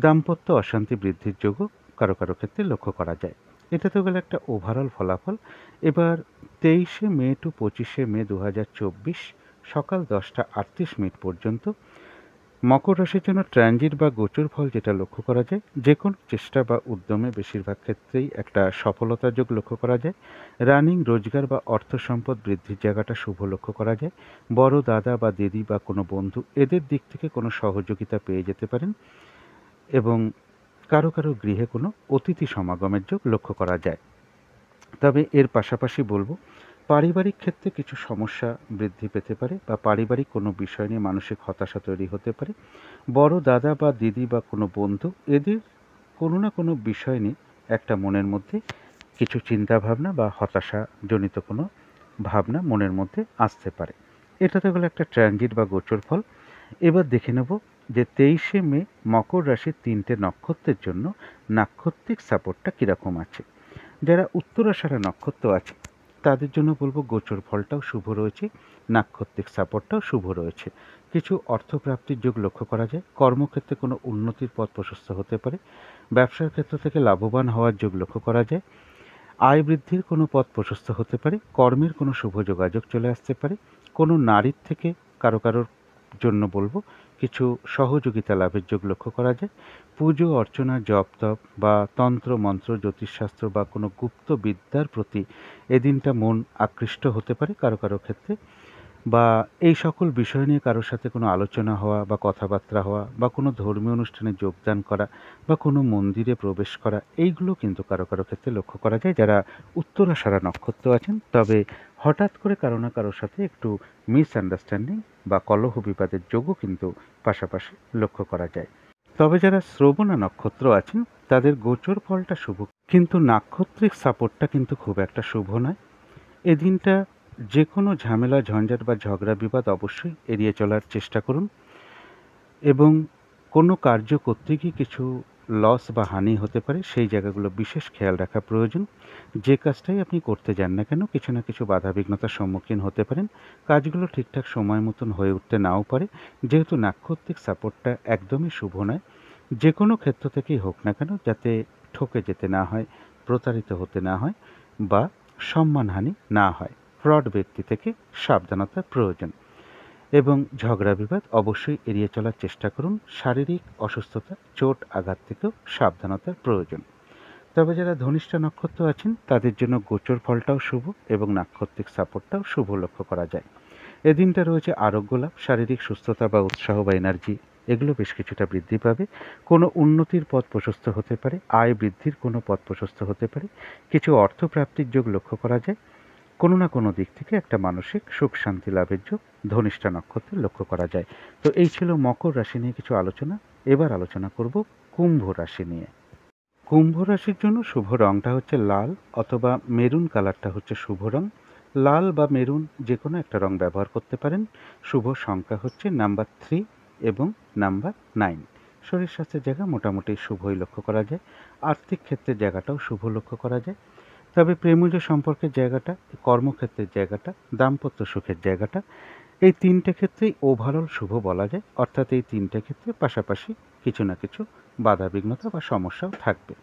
দাম্পত্য অশান্তি বৃদ্ধির যোগও কারো কারো ক্ষেত্রে লক্ষ্য করা যায়। এটা তো গেল একটা ওভারঅল ফলাফল। এবার 23শে মে টু 25শে মে 2024 সকাল 10টা 38 মিনিট পর্যন্ত মকর রাশির জন্য ট্রানজিট বা গোচর ফল যেটা লক্ষ্য করা যায়, যে কোনো চেষ্টা বা উদ্যমে বেশিরভাগ ক্ষেত্রেই একটা সফলতার যোগ লক্ষ্য করা যায়। রানিং রোজগার বা অর্থ সম্পদ বৃদ্ধির জায়গাটা শুভ লক্ষ্য করা যায়। বড় দাদা বা দিদি বা কোনো বন্ধু, এদের দিক থেকে কোনো সহযোগিতা পেয়ে যেতে পারেন, এবং কারো কারো গৃহে কোনো অতিথি সমাগমের যোগ লক্ষ্য করা যায়। তবে এর পাশাপাশি বলবো, পারিবারিক ক্ষেত্রে কিছু সমস্যা বৃদ্ধি পেতে পারে, বা পারিবারিক কোনো বিষয় নিয়ে মানসিক হতাশা তৈরি হতে পারে। বড় দাদা বা দিদি বা কোনো বন্ধু, এদের কোনো না কোনো বিষয় নিয়ে একটা মনের মধ্যে কিছু চিন্তাভাবনা বা হতাশাজনিত কোনো ভাবনা মনের মধ্যে আসতে পারে। এটা তো গেলো একটা ট্রানজিট বা গোচর ফল। এবার দেখে নেব যে 23শে মে মকর রাশির 3টে নক্ষত্রের জন্য নাক্ষত্রিক সাপোর্টটা কীরকম আছে। যারা উত্তরাষাঢ়া নক্ষত্র আছে তাদের জন্য বলবো গোচর ফলটাও শুভ রয়েছে, নাক্ষত্রিক সাপোর্টটাও শুভ রয়েছে। কিছু অর্থপ্রাপ্তির যোগ লক্ষ্য করা যায়। কর্মক্ষেত্রে কোনো উন্নতির পথ প্রশস্ত হতে পারে। ব্যবসার ক্ষেত্র থেকে লাভবান হওয়ার যোগ লক্ষ্য করা যায়। আয় বৃদ্ধির কোনো পথ প্রশস্ত হতে পারে। কর্মের কোনো শুভ যোগাযোগ চলে আসতে পারে। কোনো নারীর থেকে কারো কারোর জন্য বলবো কিছু সহযোগিতা লাভের যোগ লক্ষ্য করা যায়। পুজো অর্চনা, জপ তপ বা তন্ত্র মন্ত্র, জ্যোতিষশাস্ত্র বা কোনো গুপ্ত বিদ্যার প্রতি এদিনটা মন আকৃষ্ট হতে পারে কারো কারো ক্ষেত্রে, বা এই সকল বিষয় নিয়ে কারোর সাথে কোনো আলোচনা হওয়া বা কথাবার্তা হওয়া, বা কোনো ধর্মীয় অনুষ্ঠানে যোগদান করা, বা কোনো মন্দিরে প্রবেশ করা, এইগুলো কিন্তু কারো কারো ক্ষেত্রে লক্ষ্য করা যায় যারা উত্তরাষাঢ়া নক্ষত্র আছেন। তবে হঠাৎ করে কারো না কারোর সাথে একটু মিসআন্ডারস্ট্যান্ডিং বা কলহ বিবাদের যোগও কিন্তু পাশাপাশি লক্ষ্য করা যায়। তবে যারা শ্রবণা নক্ষত্র আছেন তাদের গোচর ফলটা শুভ, কিন্তু নাক্ষত্রিক সাপোর্টটা কিন্তু খুব একটা শুভ নয়। এদিনটা যে কোনো ঝামেলা ঝঞ্ঝাট বা ঝগড়া বিবাদ অবশ্যই এড়িয়ে চলার চেষ্টা করুন, এবং কোনো কার্য করতে গিয়ে কিছু লস বা হানি হতে পারে, সেই জায়গাগুলো বিশেষ খেয়াল রাখা প্রয়োজন। যে কাজটাই আপনি করতে যান না কেন, কিছু না কিছু বাধাবিঘ্নতার সম্মুখীন হতে পারেন। কাজগুলো ঠিকঠাক সময় মতন হয়ে উঠতে নাও পারে। যেহেতু নাক্ষত্রিক সাপোর্টটা একদমই শুভ নয়, যে কোনো ক্ষেত্র থেকেই হোক না কেন, যাতে ঠকে যেতে না হয়, প্রতারিত হতে না হয় বা সম্মানহানি না হয়। ফ্রড ব্যক্তি থেকে সাবধানতার প্রয়োজন এবং ঝগড়া বিবাদ অবশ্যই এড়িয়ে চলার চেষ্টা করুন। শারীরিক অসুস্থতা, চোট আঘাত থেকেও সাবধানতার প্রয়োজন। তবে যারা ধনিষ্ঠা নক্ষত্র আছেন তাদের জন্য গোচর ফলটাও শুভ এবং নাক্ষত্রিক সাপোর্টটাও শুভ লক্ষ্য করা যায়। এদিনটা রয়েছে আরোগ্য লাভ, শারীরিক সুস্থতা বা উৎসাহ বা এনার্জি এগুলো বেশ কিছুটা বৃদ্ধি পাবে। কোনো উন্নতির পথ প্রশস্ত হতে পারে, আয় বৃদ্ধির কোনো পথ প্রশস্ত হতে পারে, কিছু অর্থ প্রাপ্তির যোগ লক্ষ্য করা যায়। কোনো না কোনো দিক থেকে একটা মানসিক সুখ শান্তি লাভের যোগ ধনিষ্ঠা নক্ষত্রে লক্ষ্য করা যায়। তো এই ছিল মকর রাশি নিয়ে কিছু আলোচনা। এবার আলোচনা করব কুম্ভ রাশি নিয়ে। কুম্ভ রাশির জন্য শুভ রংটা হচ্ছে লাল অথবা মেরুন কালারটা হচ্ছে শুভ রং। লাল বা মেরুন যে কোনো একটা রং ব্যবহার করতে পারেন। শুভ সংখ্যা হচ্ছে নাম্বার 3 এবং নাম্বার 9। শরীর স্বাস্থ্যের জায়গা মোটামুটি শুভই লক্ষ্য করা যায়। আর্থিক ক্ষেত্রের জায়গাটাও শুভ লক্ষ্য করা যায়। তবে প্রেমজ সম্পর্কের জায়গাটা, কর্মক্ষেত্রের জায়গাটা, দাম্পত্য সুখের জায়গাটা, এই তিনটে ক্ষেত্রেই ওভারঅল শুভ বলা যায়। অর্থাৎ এই তিনটে ক্ষেত্রে পাশাপাশি কিছু না কিছু বাধাবিঘ্নতা বা সমস্যাও থাকবে।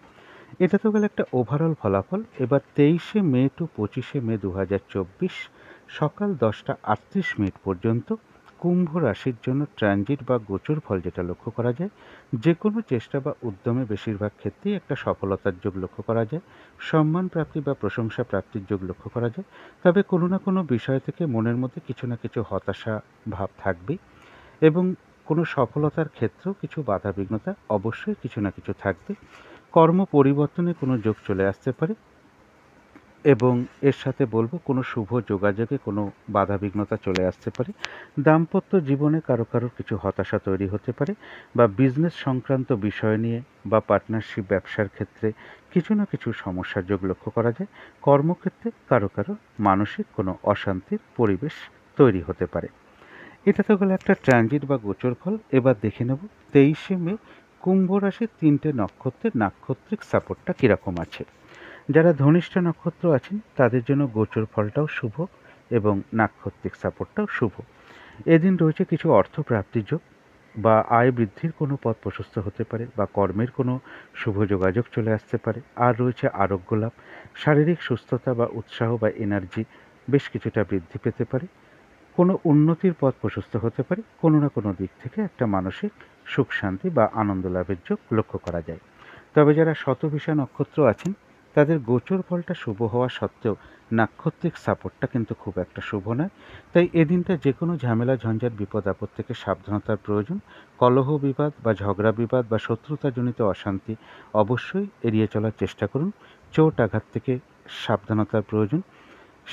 এটা তো গেল একটা ওভারঅল ফলাফল। এবার 23শে মে টু 25শে মে 2024 সকাল 10টা 38 মিনিট পর্যন্ত কুম্ভ রাশির জন্য ট্রানজিট বা গোচর ফল যেটা লক্ষ্য করা যায়, যে কোনো চেষ্টা বা উদ্যমে বেশিরভাগ ক্ষেত্রেই একটা সফলতার যোগ লক্ষ্য করা যায়। সম্মান প্রাপ্তি বা প্রশংসা প্রাপ্তির যোগ লক্ষ্য করা যায়। তবে কোনো না কোনো বিষয় থেকে মনের মধ্যে কিছু না কিছু হতাশা ভাব থাকবেই এবং কোনো সফলতার ক্ষেত্রেও কিছু বাধাবিঘ্নতা অবশ্যই কিছু না কিছু থাকবে। কর্ম পরিবর্তনে কোনো যোগ চলে আসতে পারে এবং এর সাথে বলব কোনো শুভ যোগাযোগে কোনো বাধাবিঘ্নতা চলে আসতে পারে। দাম্পত্য জীবনে কারো কারো কিছু হতাশা তৈরি হতে পারে বা বিজনেস সংক্রান্ত বিষয় নিয়ে বা পার্টনারশিপ ব্যবসার ক্ষেত্রে কিছু না কিছু সমস্যার যোগ লক্ষ্য করা যায়। কর্মক্ষেত্রে কারো কারো মানসিক কোনো অশান্তির পরিবেশ তৈরি হতে পারে। এটা তো গেল একটা ট্রানজিট বা গোচর ফল। এবার দেখে নেব 23শে মে কুম্ভ রাশির 3টে নক্ষত্রের নাক্ষত্রিক সাপোর্টটা কীরকম আছে। যারা ধনিষ্ঠা নক্ষত্র আছেন তাদের জন্য গোচর ফলটাও শুভ এবং নাক্ষত্রিক সাপোর্টটাও শুভ। এদিন রয়েছে কিছু অর্থ প্রাপ্তির যোগ বা আয় বৃদ্ধির কোনো পথ প্রশস্ত হতে পারে বা কর্মের কোনো শুভ যোগাযোগ চলে আসতে পারে। আর রয়েছে আরোগ্য লাভ, শারীরিক সুস্থতা বা উৎসাহ বা এনার্জি বেশ কিছুটা বৃদ্ধি পেতে পারে। কোনো উন্নতির পথ প্রশস্ত হতে পারে। কোনো না কোনো দিক থেকে একটা মানসিক সুখ শান্তি বা আনন্দ লাভের যোগ লক্ষ্য করা যায়। তবে যারা শতভিষা নক্ষত্র আছেন তাদের গোচর ফলটা শুভ হওয়া সত্ত্বেও নাক্ষত্রিক সাপোর্টটা কিন্তু খুব একটা শুভ নয়। তাই এদিনটা যে কোনো ঝামেলা ঝঞ্ঝাট বিপদ আপদ থেকে সাবধানতার প্রয়োজন। কলহ বিবাদ বা ঝগড়া বিবাদ বা শত্রুতাজনিত অশান্তি অবশ্যই এড়িয়ে চলার চেষ্টা করুন। চোট আঘাত থেকে সাবধানতার প্রয়োজন।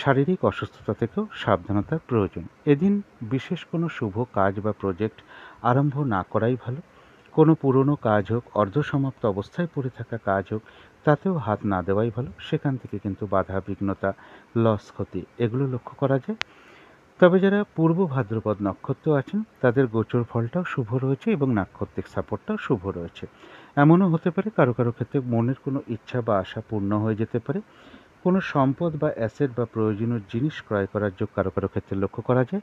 শারীরিক অসুস্থতা থেকেও সাবধানতার প্রয়োজন। এদিন বিশেষ কোনো শুভ কাজ বা প্রজেক্ট আরম্ভ না করাই ভালো। কোনো পুরনো কাজ হোক, অর্ধসমাপ্ত অবস্থায় পড়ে থাকা কাজ হোক, তাতেও হাত না দেওয়াই ভালো। সেখান থেকে কিন্তু বাধা বিঘ্নতা, লস ক্ষতি এগুলো লক্ষ্য করা যায়। তবে যারা পূর্ব ভাদ্রপদ নক্ষত্র আছেন তাদের গোচর ফলটাও শুভ রয়েছে এবং নাক্ষত্রিক সাপোর্টটাও শুভ রয়েছে। এমনও হতে পারে কারো কারো ক্ষেত্রে মনের কোনো ইচ্ছা বা আশা পূর্ণ হয়ে যেতে পারে। কোনো সম্পদ বা অ্যাসেট বা প্রয়োজনীয় জিনিস ক্রয় করার যোগ কারো কারো ক্ষেত্রে লক্ষ্য করা যায়।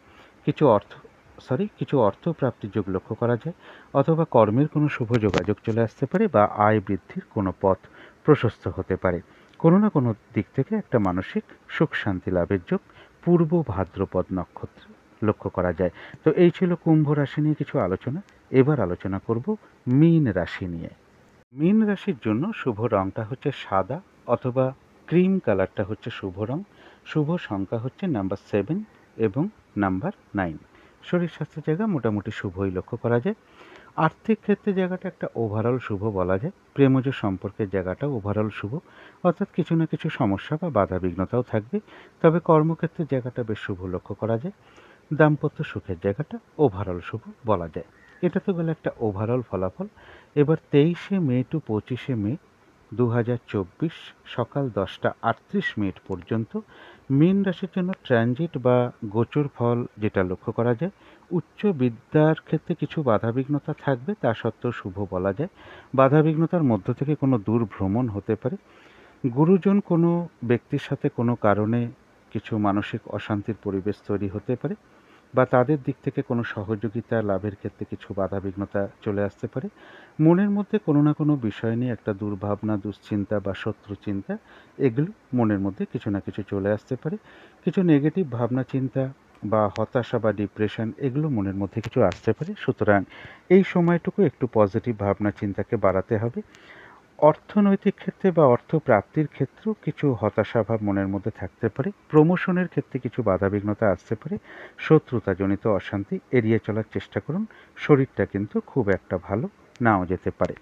কিছু অর্থ প্রাপ্তির যোগ লক্ষ্য করা যায় অথবা কর্মের কোনো শুভ যোগাযোগ চলে আসতে পারে বা আয় বৃদ্ধির কোনো পথ প্রশস্ত হতে পারে। কোনো না কোনো দিক থেকে একটা মানসিক সুখ শান্তি লাভের যোগ পূর্ব ভাদ্রপদ নক্ষত্রে লক্ষ্য করা যায়। তো এই ছিল কুম্ভ রাশি নিয়ে কিছু আলোচনা। এবার আলোচনা করব মীন রাশি নিয়ে। মীন রাশির জন্য শুভ রংটা হচ্ছে সাদা অথবা ক্রিম কালারটা হচ্ছে শুভ রং। শুভ সংখ্যা হচ্ছে নাম্বার 7 এবং নাম্বার 9। শরীর স্বাস্থ্যের জায়গা মোটামুটি শুভই লক্ষ্য করা যায়। আর্থিক ক্ষেত্রে জায়গাটা একটা ওভারঅল শুভ বলা যায়। প্রেমজ সম্পর্কের জায়গাটা ওভারঅল শুভ, অর্থাৎ কিছু না কিছু সমস্যা বা বাধা বিঘ্নতাও থাকবে। তবে কর্মক্ষেত্রের জায়গাটা বেশ শুভ লক্ষ্য করা যায়। দাম্পত্য সুখের জায়গাটা ওভারঅল শুভ বলা যায়। এটা তো গেল একটা ওভারঅল ফলাফল। এবার 23শে মে টু 25শে মে 2024 সকাল 10টা 38 মিনিট পর্যন্ত মীন রাশির জন্য ট্রানজিট বা গোচর ফল যেটা লক্ষ্য করা যায়, উচ্চ বিদ্যার ক্ষেত্রে কিছু বাধাবিঘ্নতা থাকবে, তা সত্ত্বেও শুভ বলা যায়। বাধাবিঘ্নতার মধ্য থেকে কোনো দূর ভ্রমণ হতে পারে। গুরুজন কোনো ব্যক্তির সাথে কোনো কারণে কিছু মানসিক অশান্তির পরিবেশ তৈরি হতে পারে, বা তাদের দিক থেকে কোনো সহযোগিতা লাভের ক্ষেত্রে কিছু বাধাবিঘ্নতা চলে আসতে পারে। মনের মধ্যে কোনো না কোনো বিষয় নিয়ে একটা দুর্ভাবনা, দুশ্চিন্তা বা শত্রুচিন্তা, এগুলো মনের মধ্যে কিছু না কিছু চলে আসতে পারে। কিছু নেগেটিভ ভাবনা চিন্তা বা হতাশা বা ডিপ্রেশন, এগুলো মনের মধ্যে কিছু আসতে পারে। সুতরাং এই সময়টুকু একটু পজিটিভ ভাবনা চিন্তাকে বাড়াতে হবে। অর্থনৈতিক ক্ষেত্রে বা অর্থ প্রাপ্তির ক্ষেত্রেও কিছু হতাশাভাব মনের মধ্যে থাকতে পারে। প্রমোশনের ক্ষেত্রে কিছু বাধাবিঘ্নতা আসতে পারে। শত্রুতাজনিত অশান্তি এড়িয়ে চলার চেষ্টা করুন। শরীরটা কিন্তু খুব একটা ভালো নাও যেতে পারে।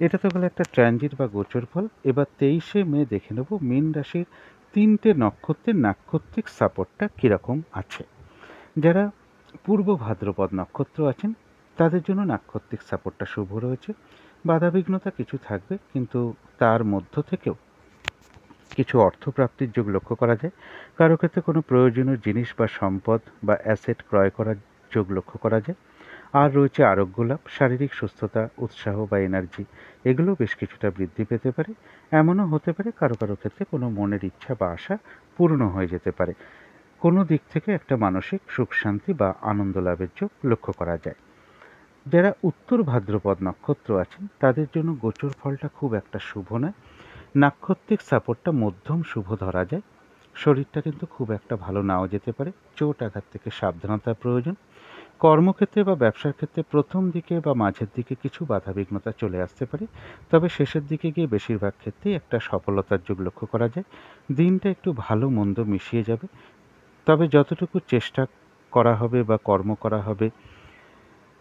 এটা তো গেল একটা ট্রানজিট বা গোচর ফল। এবার 23শে মে দেখে নেব মীন রাশির 3টে নক্ষত্রের নাক্ষত্রিক সাপোর্টটা কীরকম আছে। যারা পূর্ব ভাদ্রপদ নক্ষত্র আছেন, তাদের জন্য নাক্ষত্রিক সাপোর্টটা শুভ রয়েছে। বাধাবিঘ্নতা কিছু থাকবে, কিন্তু তার মধ্য থেকেও কিছু অর্থপ্রাপ্তির যোগ লক্ষ্য করা যায়। কারো ক্ষেত্রে কোনো প্রয়োজনীয় জিনিস বা সম্পদ বা অ্যাসেট ক্রয় করার যোগ লক্ষ্য করা যায়। আর রয়েছে আরোগ্য লাভ, শারীরিক সুস্থতা, উৎসাহ বা এনার্জি, এগুলো বেশ কিছুটা বৃদ্ধি পেতে পারে। এমনও হতে পারে কারো কারো ক্ষেত্রে কোনো মনের ইচ্ছা বা আশা পূর্ণ হয়ে যেতে পারে। কোনো দিক থেকে একটা মানসিক সুখ শান্তি বা আনন্দ লাভের যোগ লক্ষ্য করা যায়। যারা উত্তর ভাদ্রপদ নক্ষত্র আছেন, তাদের জন্য গোচর ফলটা খুব একটা শুভ নয়। নাক্ষত্রিক সাপোর্টটা মধ্যম শুভ ধরা যায়। শরীরটা কিন্তু খুব একটা ভালো নাও যেতে পারে। চোট আঘাত থেকে সাবধানতার প্রয়োজন। কর্মক্ষেত্রে বা ব্যবসার ক্ষেত্রে প্রথম দিকে বা মাঝের দিকে কিছু বাধাবিঘ্নতা চলে আসতে পারে, তবে শেষের দিকে গিয়ে বেশিরভাগ ক্ষেত্রেই একটা সফলতার যোগ লক্ষ্য করা যায়। দিনটা একটু ভালো মন্দ মিশিয়ে যাবে, তবে যতটুকু চেষ্টা করা হবে বা কর্ম করা হবে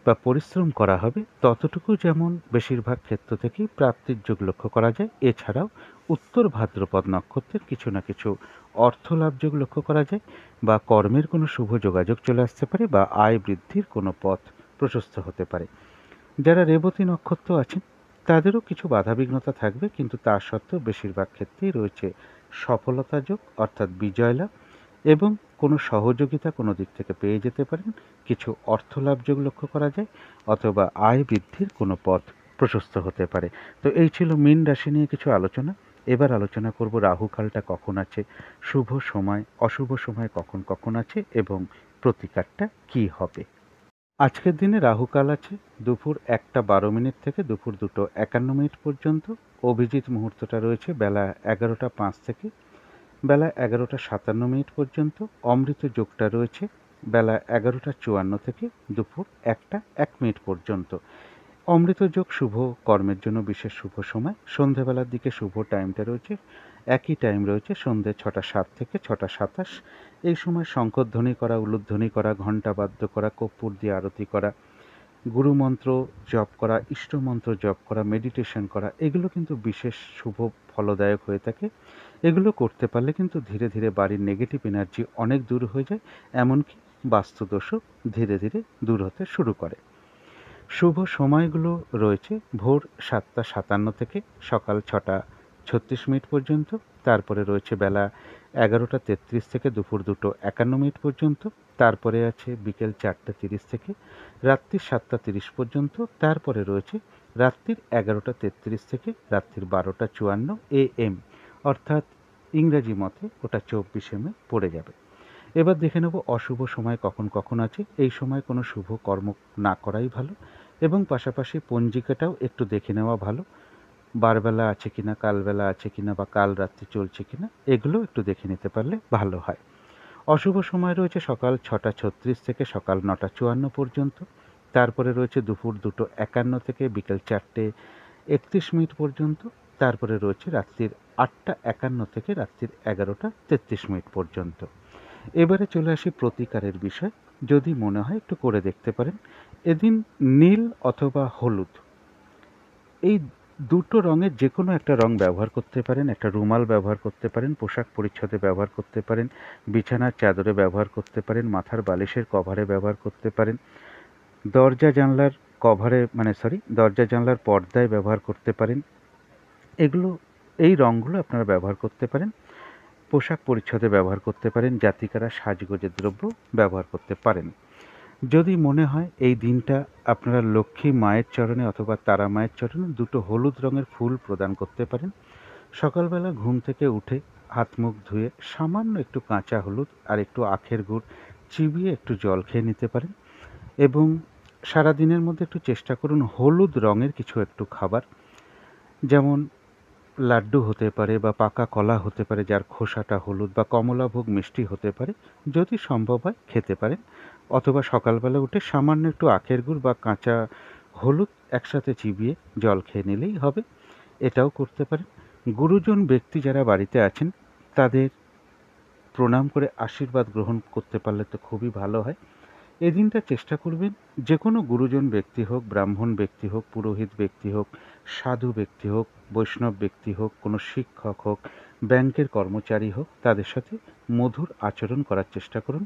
বা পরিশ্রম করা হবে, ততটুকু যেমন বেশিরভাগ ক্ষেত্র থেকেই প্রাপ্তির যোগ লক্ষ্য করা যায়। এছাড়াও উত্তর ভাদ্রপদ নক্ষত্রের কিছু না কিছু অর্থ লাভ যোগ লক্ষ্য করা যায়, বা কর্মের কোনো শুভ যোগাযোগ চলে আসতে পারে, বা আয় বৃদ্ধির কোনো পথ প্রশস্ত হতে পারে। যারা রেবতী নক্ষত্র আছেন, তাদেরও কিছু বাধাবিঘ্নতা থাকবে, কিন্তু তা সত্ত্বেও বেশিরভাগ ক্ষেত্রেই রয়েছে সফলতা যোগ, অর্থাৎ বিজয় লাভ, এবং কোনো সহযোগিতা কোনো দিক থেকে পেয়ে যেতে পারেন। কিছু অর্থলাভ যোগ লক্ষ্য করা যায়, অথবা আয় বৃদ্ধির কোনো পথ প্রশস্ত হতে পারে। তো এই ছিল মীন রাশি নিয়ে কিছু আলোচনা। এবার আলোচনা করব রাহুকালটা কখন আছে, শুভ সময় অশুভ সময় কখন কখন আছে, এবং প্রতিকারটা কি হবে। আজকের দিনে রাহুকাল আছে দুপুর 1টা 12 মিনিট থেকে দুপুর 2টো 51 মিনিট পর্যন্ত। অভিজিৎ মুহূর্তটা রয়েছে বেলা 11টা 5 থেকে বেলা 11টা 57 মিনিট পর্যন্ত। অমৃত যোগটা রয়েছে বেলা 11টা 54 থেকে দুপুর 1টা 1 মিনিট পর্যন্ত। অমৃত যোগ শুভ কর্মের জন্য বিশেষ শুভ সময়। সন্ধেবেলার দিকে শুভ টাইমটা রয়েছে, একই টাইম রয়েছে সন্ধে 6টা 7 থেকে 6টা 27। এই সময় শঙ্খধ্বনি করা, উলুধ্বনি করা, ঘণ্টা বাদ্য করা, কর্পূর দিয়ে আরতি করা, গুরুমন্ত্র জপ করা, ইষ্টমন্ত্র জপ করা, মেডিটেশন করা, এগুলো কিন্তু বিশেষ শুভ ফলদায়ক হয়ে থাকে। এগুলো করতে পারলে কিন্তু ধীরে ধীরে বাড়ির নেগেটিভ এনার্জি অনেক দূর হয়ে যায়, এমনকি বাস্তুদোষও ধীরে ধীরে দূর হতে শুরু করে। শুভ সময়গুলো রয়েছে ভোর 7টা 57 থেকে সকাল 6টা 36 মিনিট পর্যন্ত। তারপরে রয়েছে বেলা 11টা 33 থেকে দুপুর 2টো 51 মিনিট পর্যন্ত। তারপরে আছে বিকেল 4টা 30 থেকে রাত্রির 7টা 30 পর্যন্ত। তারপরে রয়েছে রাত্রির 11টা 33 থেকে রাত্রির 12টা 54 AM, অর্থাৎ ইংরাজি মতে ওটা 24শে মে পড়ে যাবে। এবার দেখে নেব অশুভ সময় কখন কখন আছে। এই সময় কোনো শুভ কর্ম না করাই ভালো, এবং পাশাপাশি পঞ্জিকাটাও একটু দেখে নেওয়া ভালো। বারবেলা আছে কিনা, কালবেলা আছে কিনা, বা কাল রাত্রি চলছে কিনা, এগুলো একটু দেখে নিতে পারলে ভালো হয়। অশুভ সময় রয়েছে সকাল 6টা 36 থেকে সকাল 9টা 54 পর্যন্ত। তারপরে রয়েছে দুপুর 2টো 51 থেকে বিকেল 4টে 31 মিনিট পর্যন্ত। তারপরে রয়েছে রাত্রির 8টা 51 থেকে রাত্রির 11টা 33 মিনিট পর্যন্ত। এবারে চলে আসি প্রতিকারের বিষয়। যদি মনে হয় একটু করে দেখতে পারেন। এদিন নীল অথবা হলুদ, এই দুটো রঙের যে কোনো একটা রং ব্যবহার করতে পারেন। একটা রুমাল ব্যবহার করতে পারেন, পোশাক পরিচ্ছদে ব্যবহার করতে পারেন, বিছানার চাদরে ব্যবহার করতে পারেন, মাথার বালিশের কভারে ব্যবহার করতে পারেন, দরজা জানলার কভারে দরজা জানলার পর্দায় ব্যবহার করতে পারেন। এগুলো, এই রঙগুলো আপনারা ব্যবহার করতে পারেন। পোশাক পরিচ্ছদে ব্যবহার করতে পারেন, জাতিকারা সাজগোজের দ্রব্য ব্যবহার করতে পারেন। যদি মনে হয় এই দিনটা আপনারা লক্ষ্মী মায়ের চরণে অথবা তারা মায়ের চরণে দুটো হলুদ রঙের ফুল প্রদান করতে পারেন। সকালবেলা ঘুম থেকে উঠে হাত মুখ ধুয়ে সামান্য একটু কাঁচা হলুদ আর একটু আখের গুড় চিবিয়ে একটু জল খেয়ে নিতে পারেন এবং সারাদিনের মধ্যে একটু চেষ্টা করুন হলুদ রঙের কিছু একটু খাবার, যেমন লাড্ডু হতে পারে বা পাকা কলা হতে পারে যার খোসাটা হলুদ, বা কমলাভোগ মিষ্টি হতে পারে, যদি সম্ভব হয় খেতে পারেন। অথবা সকালবেলা উঠে সামান্য একটু আখের গুড় বা কাঁচা হলুদ একসাথে চিবিয়ে জল খেয়ে নিলেই হবে, এটাও করতে পারেন। গুরুজন ব্যক্তি যারা বাড়িতে আছেন তাদের প্রণাম করে আশীর্বাদ গ্রহণ করতে পারলে তো খুবই ভালো হয়। এদিনটা চেষ্টা করবেন যে কোনো গুরুজন ব্যক্তি হোক, ব্রাহ্মণ ব্যক্তি হোক, পুরোহিত ব্যক্তি হোক, সাধু ব্যক্তি হোক, বৈষ্ণব ব্যক্তি হোক, কোনো শিক্ষক হোক, ব্যাংকের কর্মচারী হোক, তাদের সাথে মধুর আচরণ করার চেষ্টা করুন।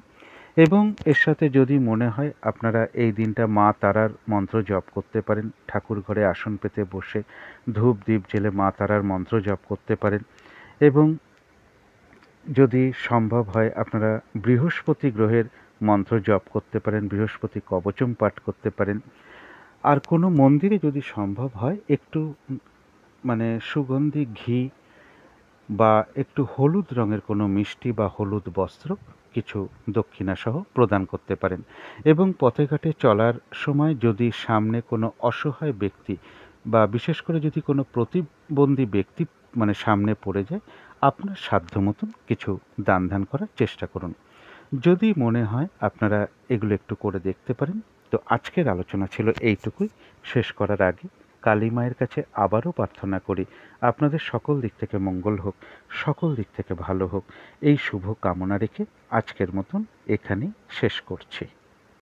এবং এর সাথে যদি মনে হয় আপনারা এই দিনটা মা তারার মন্ত্র জপ করতে পারেন, ঠাকুর ঘরে আসন পেতে বসে ধূপ দ্বীপ জেলে মা তারার মন্ত্র জপ করতে পারেন। এবং যদি সম্ভব হয় আপনারা বৃহস্পতি গ্রহের মন্ত্র জপ করতে পারেন, বৃহস্পতি কবচম পাঠ করতে পারেন। আর কোনো মন্দিরে যদি সম্ভব হয় একটু মানে সুগন্ধি ঘি বা একটু হলুদ রঙের কোনো মিষ্টি বা হলুদ বস্ত্র কিছু দক্ষিণাসহ প্রদান করতে পারেন। এবং পথে ঘাটে চলার সময় যদি সামনে কোনো অসহায় ব্যক্তি বা বিশেষ করে যদি কোনো প্রতিবন্ধী ব্যক্তি মানে সামনে পড়ে যায়, আপনার সাধ্য মতন কিছু দান ধ্যান করার চেষ্টা করুন। যদি মনে হয় আপনারা এগুলো একটু করে দেখতে পারেন। তো আজকের আলোচনা ছিল এইটুকুই। শেষ করার আগে কালী মায়ের কাছে আবারও প্রার্থনা করি আপনাদের সকল দিক থেকে মঙ্গল হোক, সকল দিক থেকে ভালো হোক, এই শুভ কামনা রেখে আজকের মতন এখানেই শেষ করছি।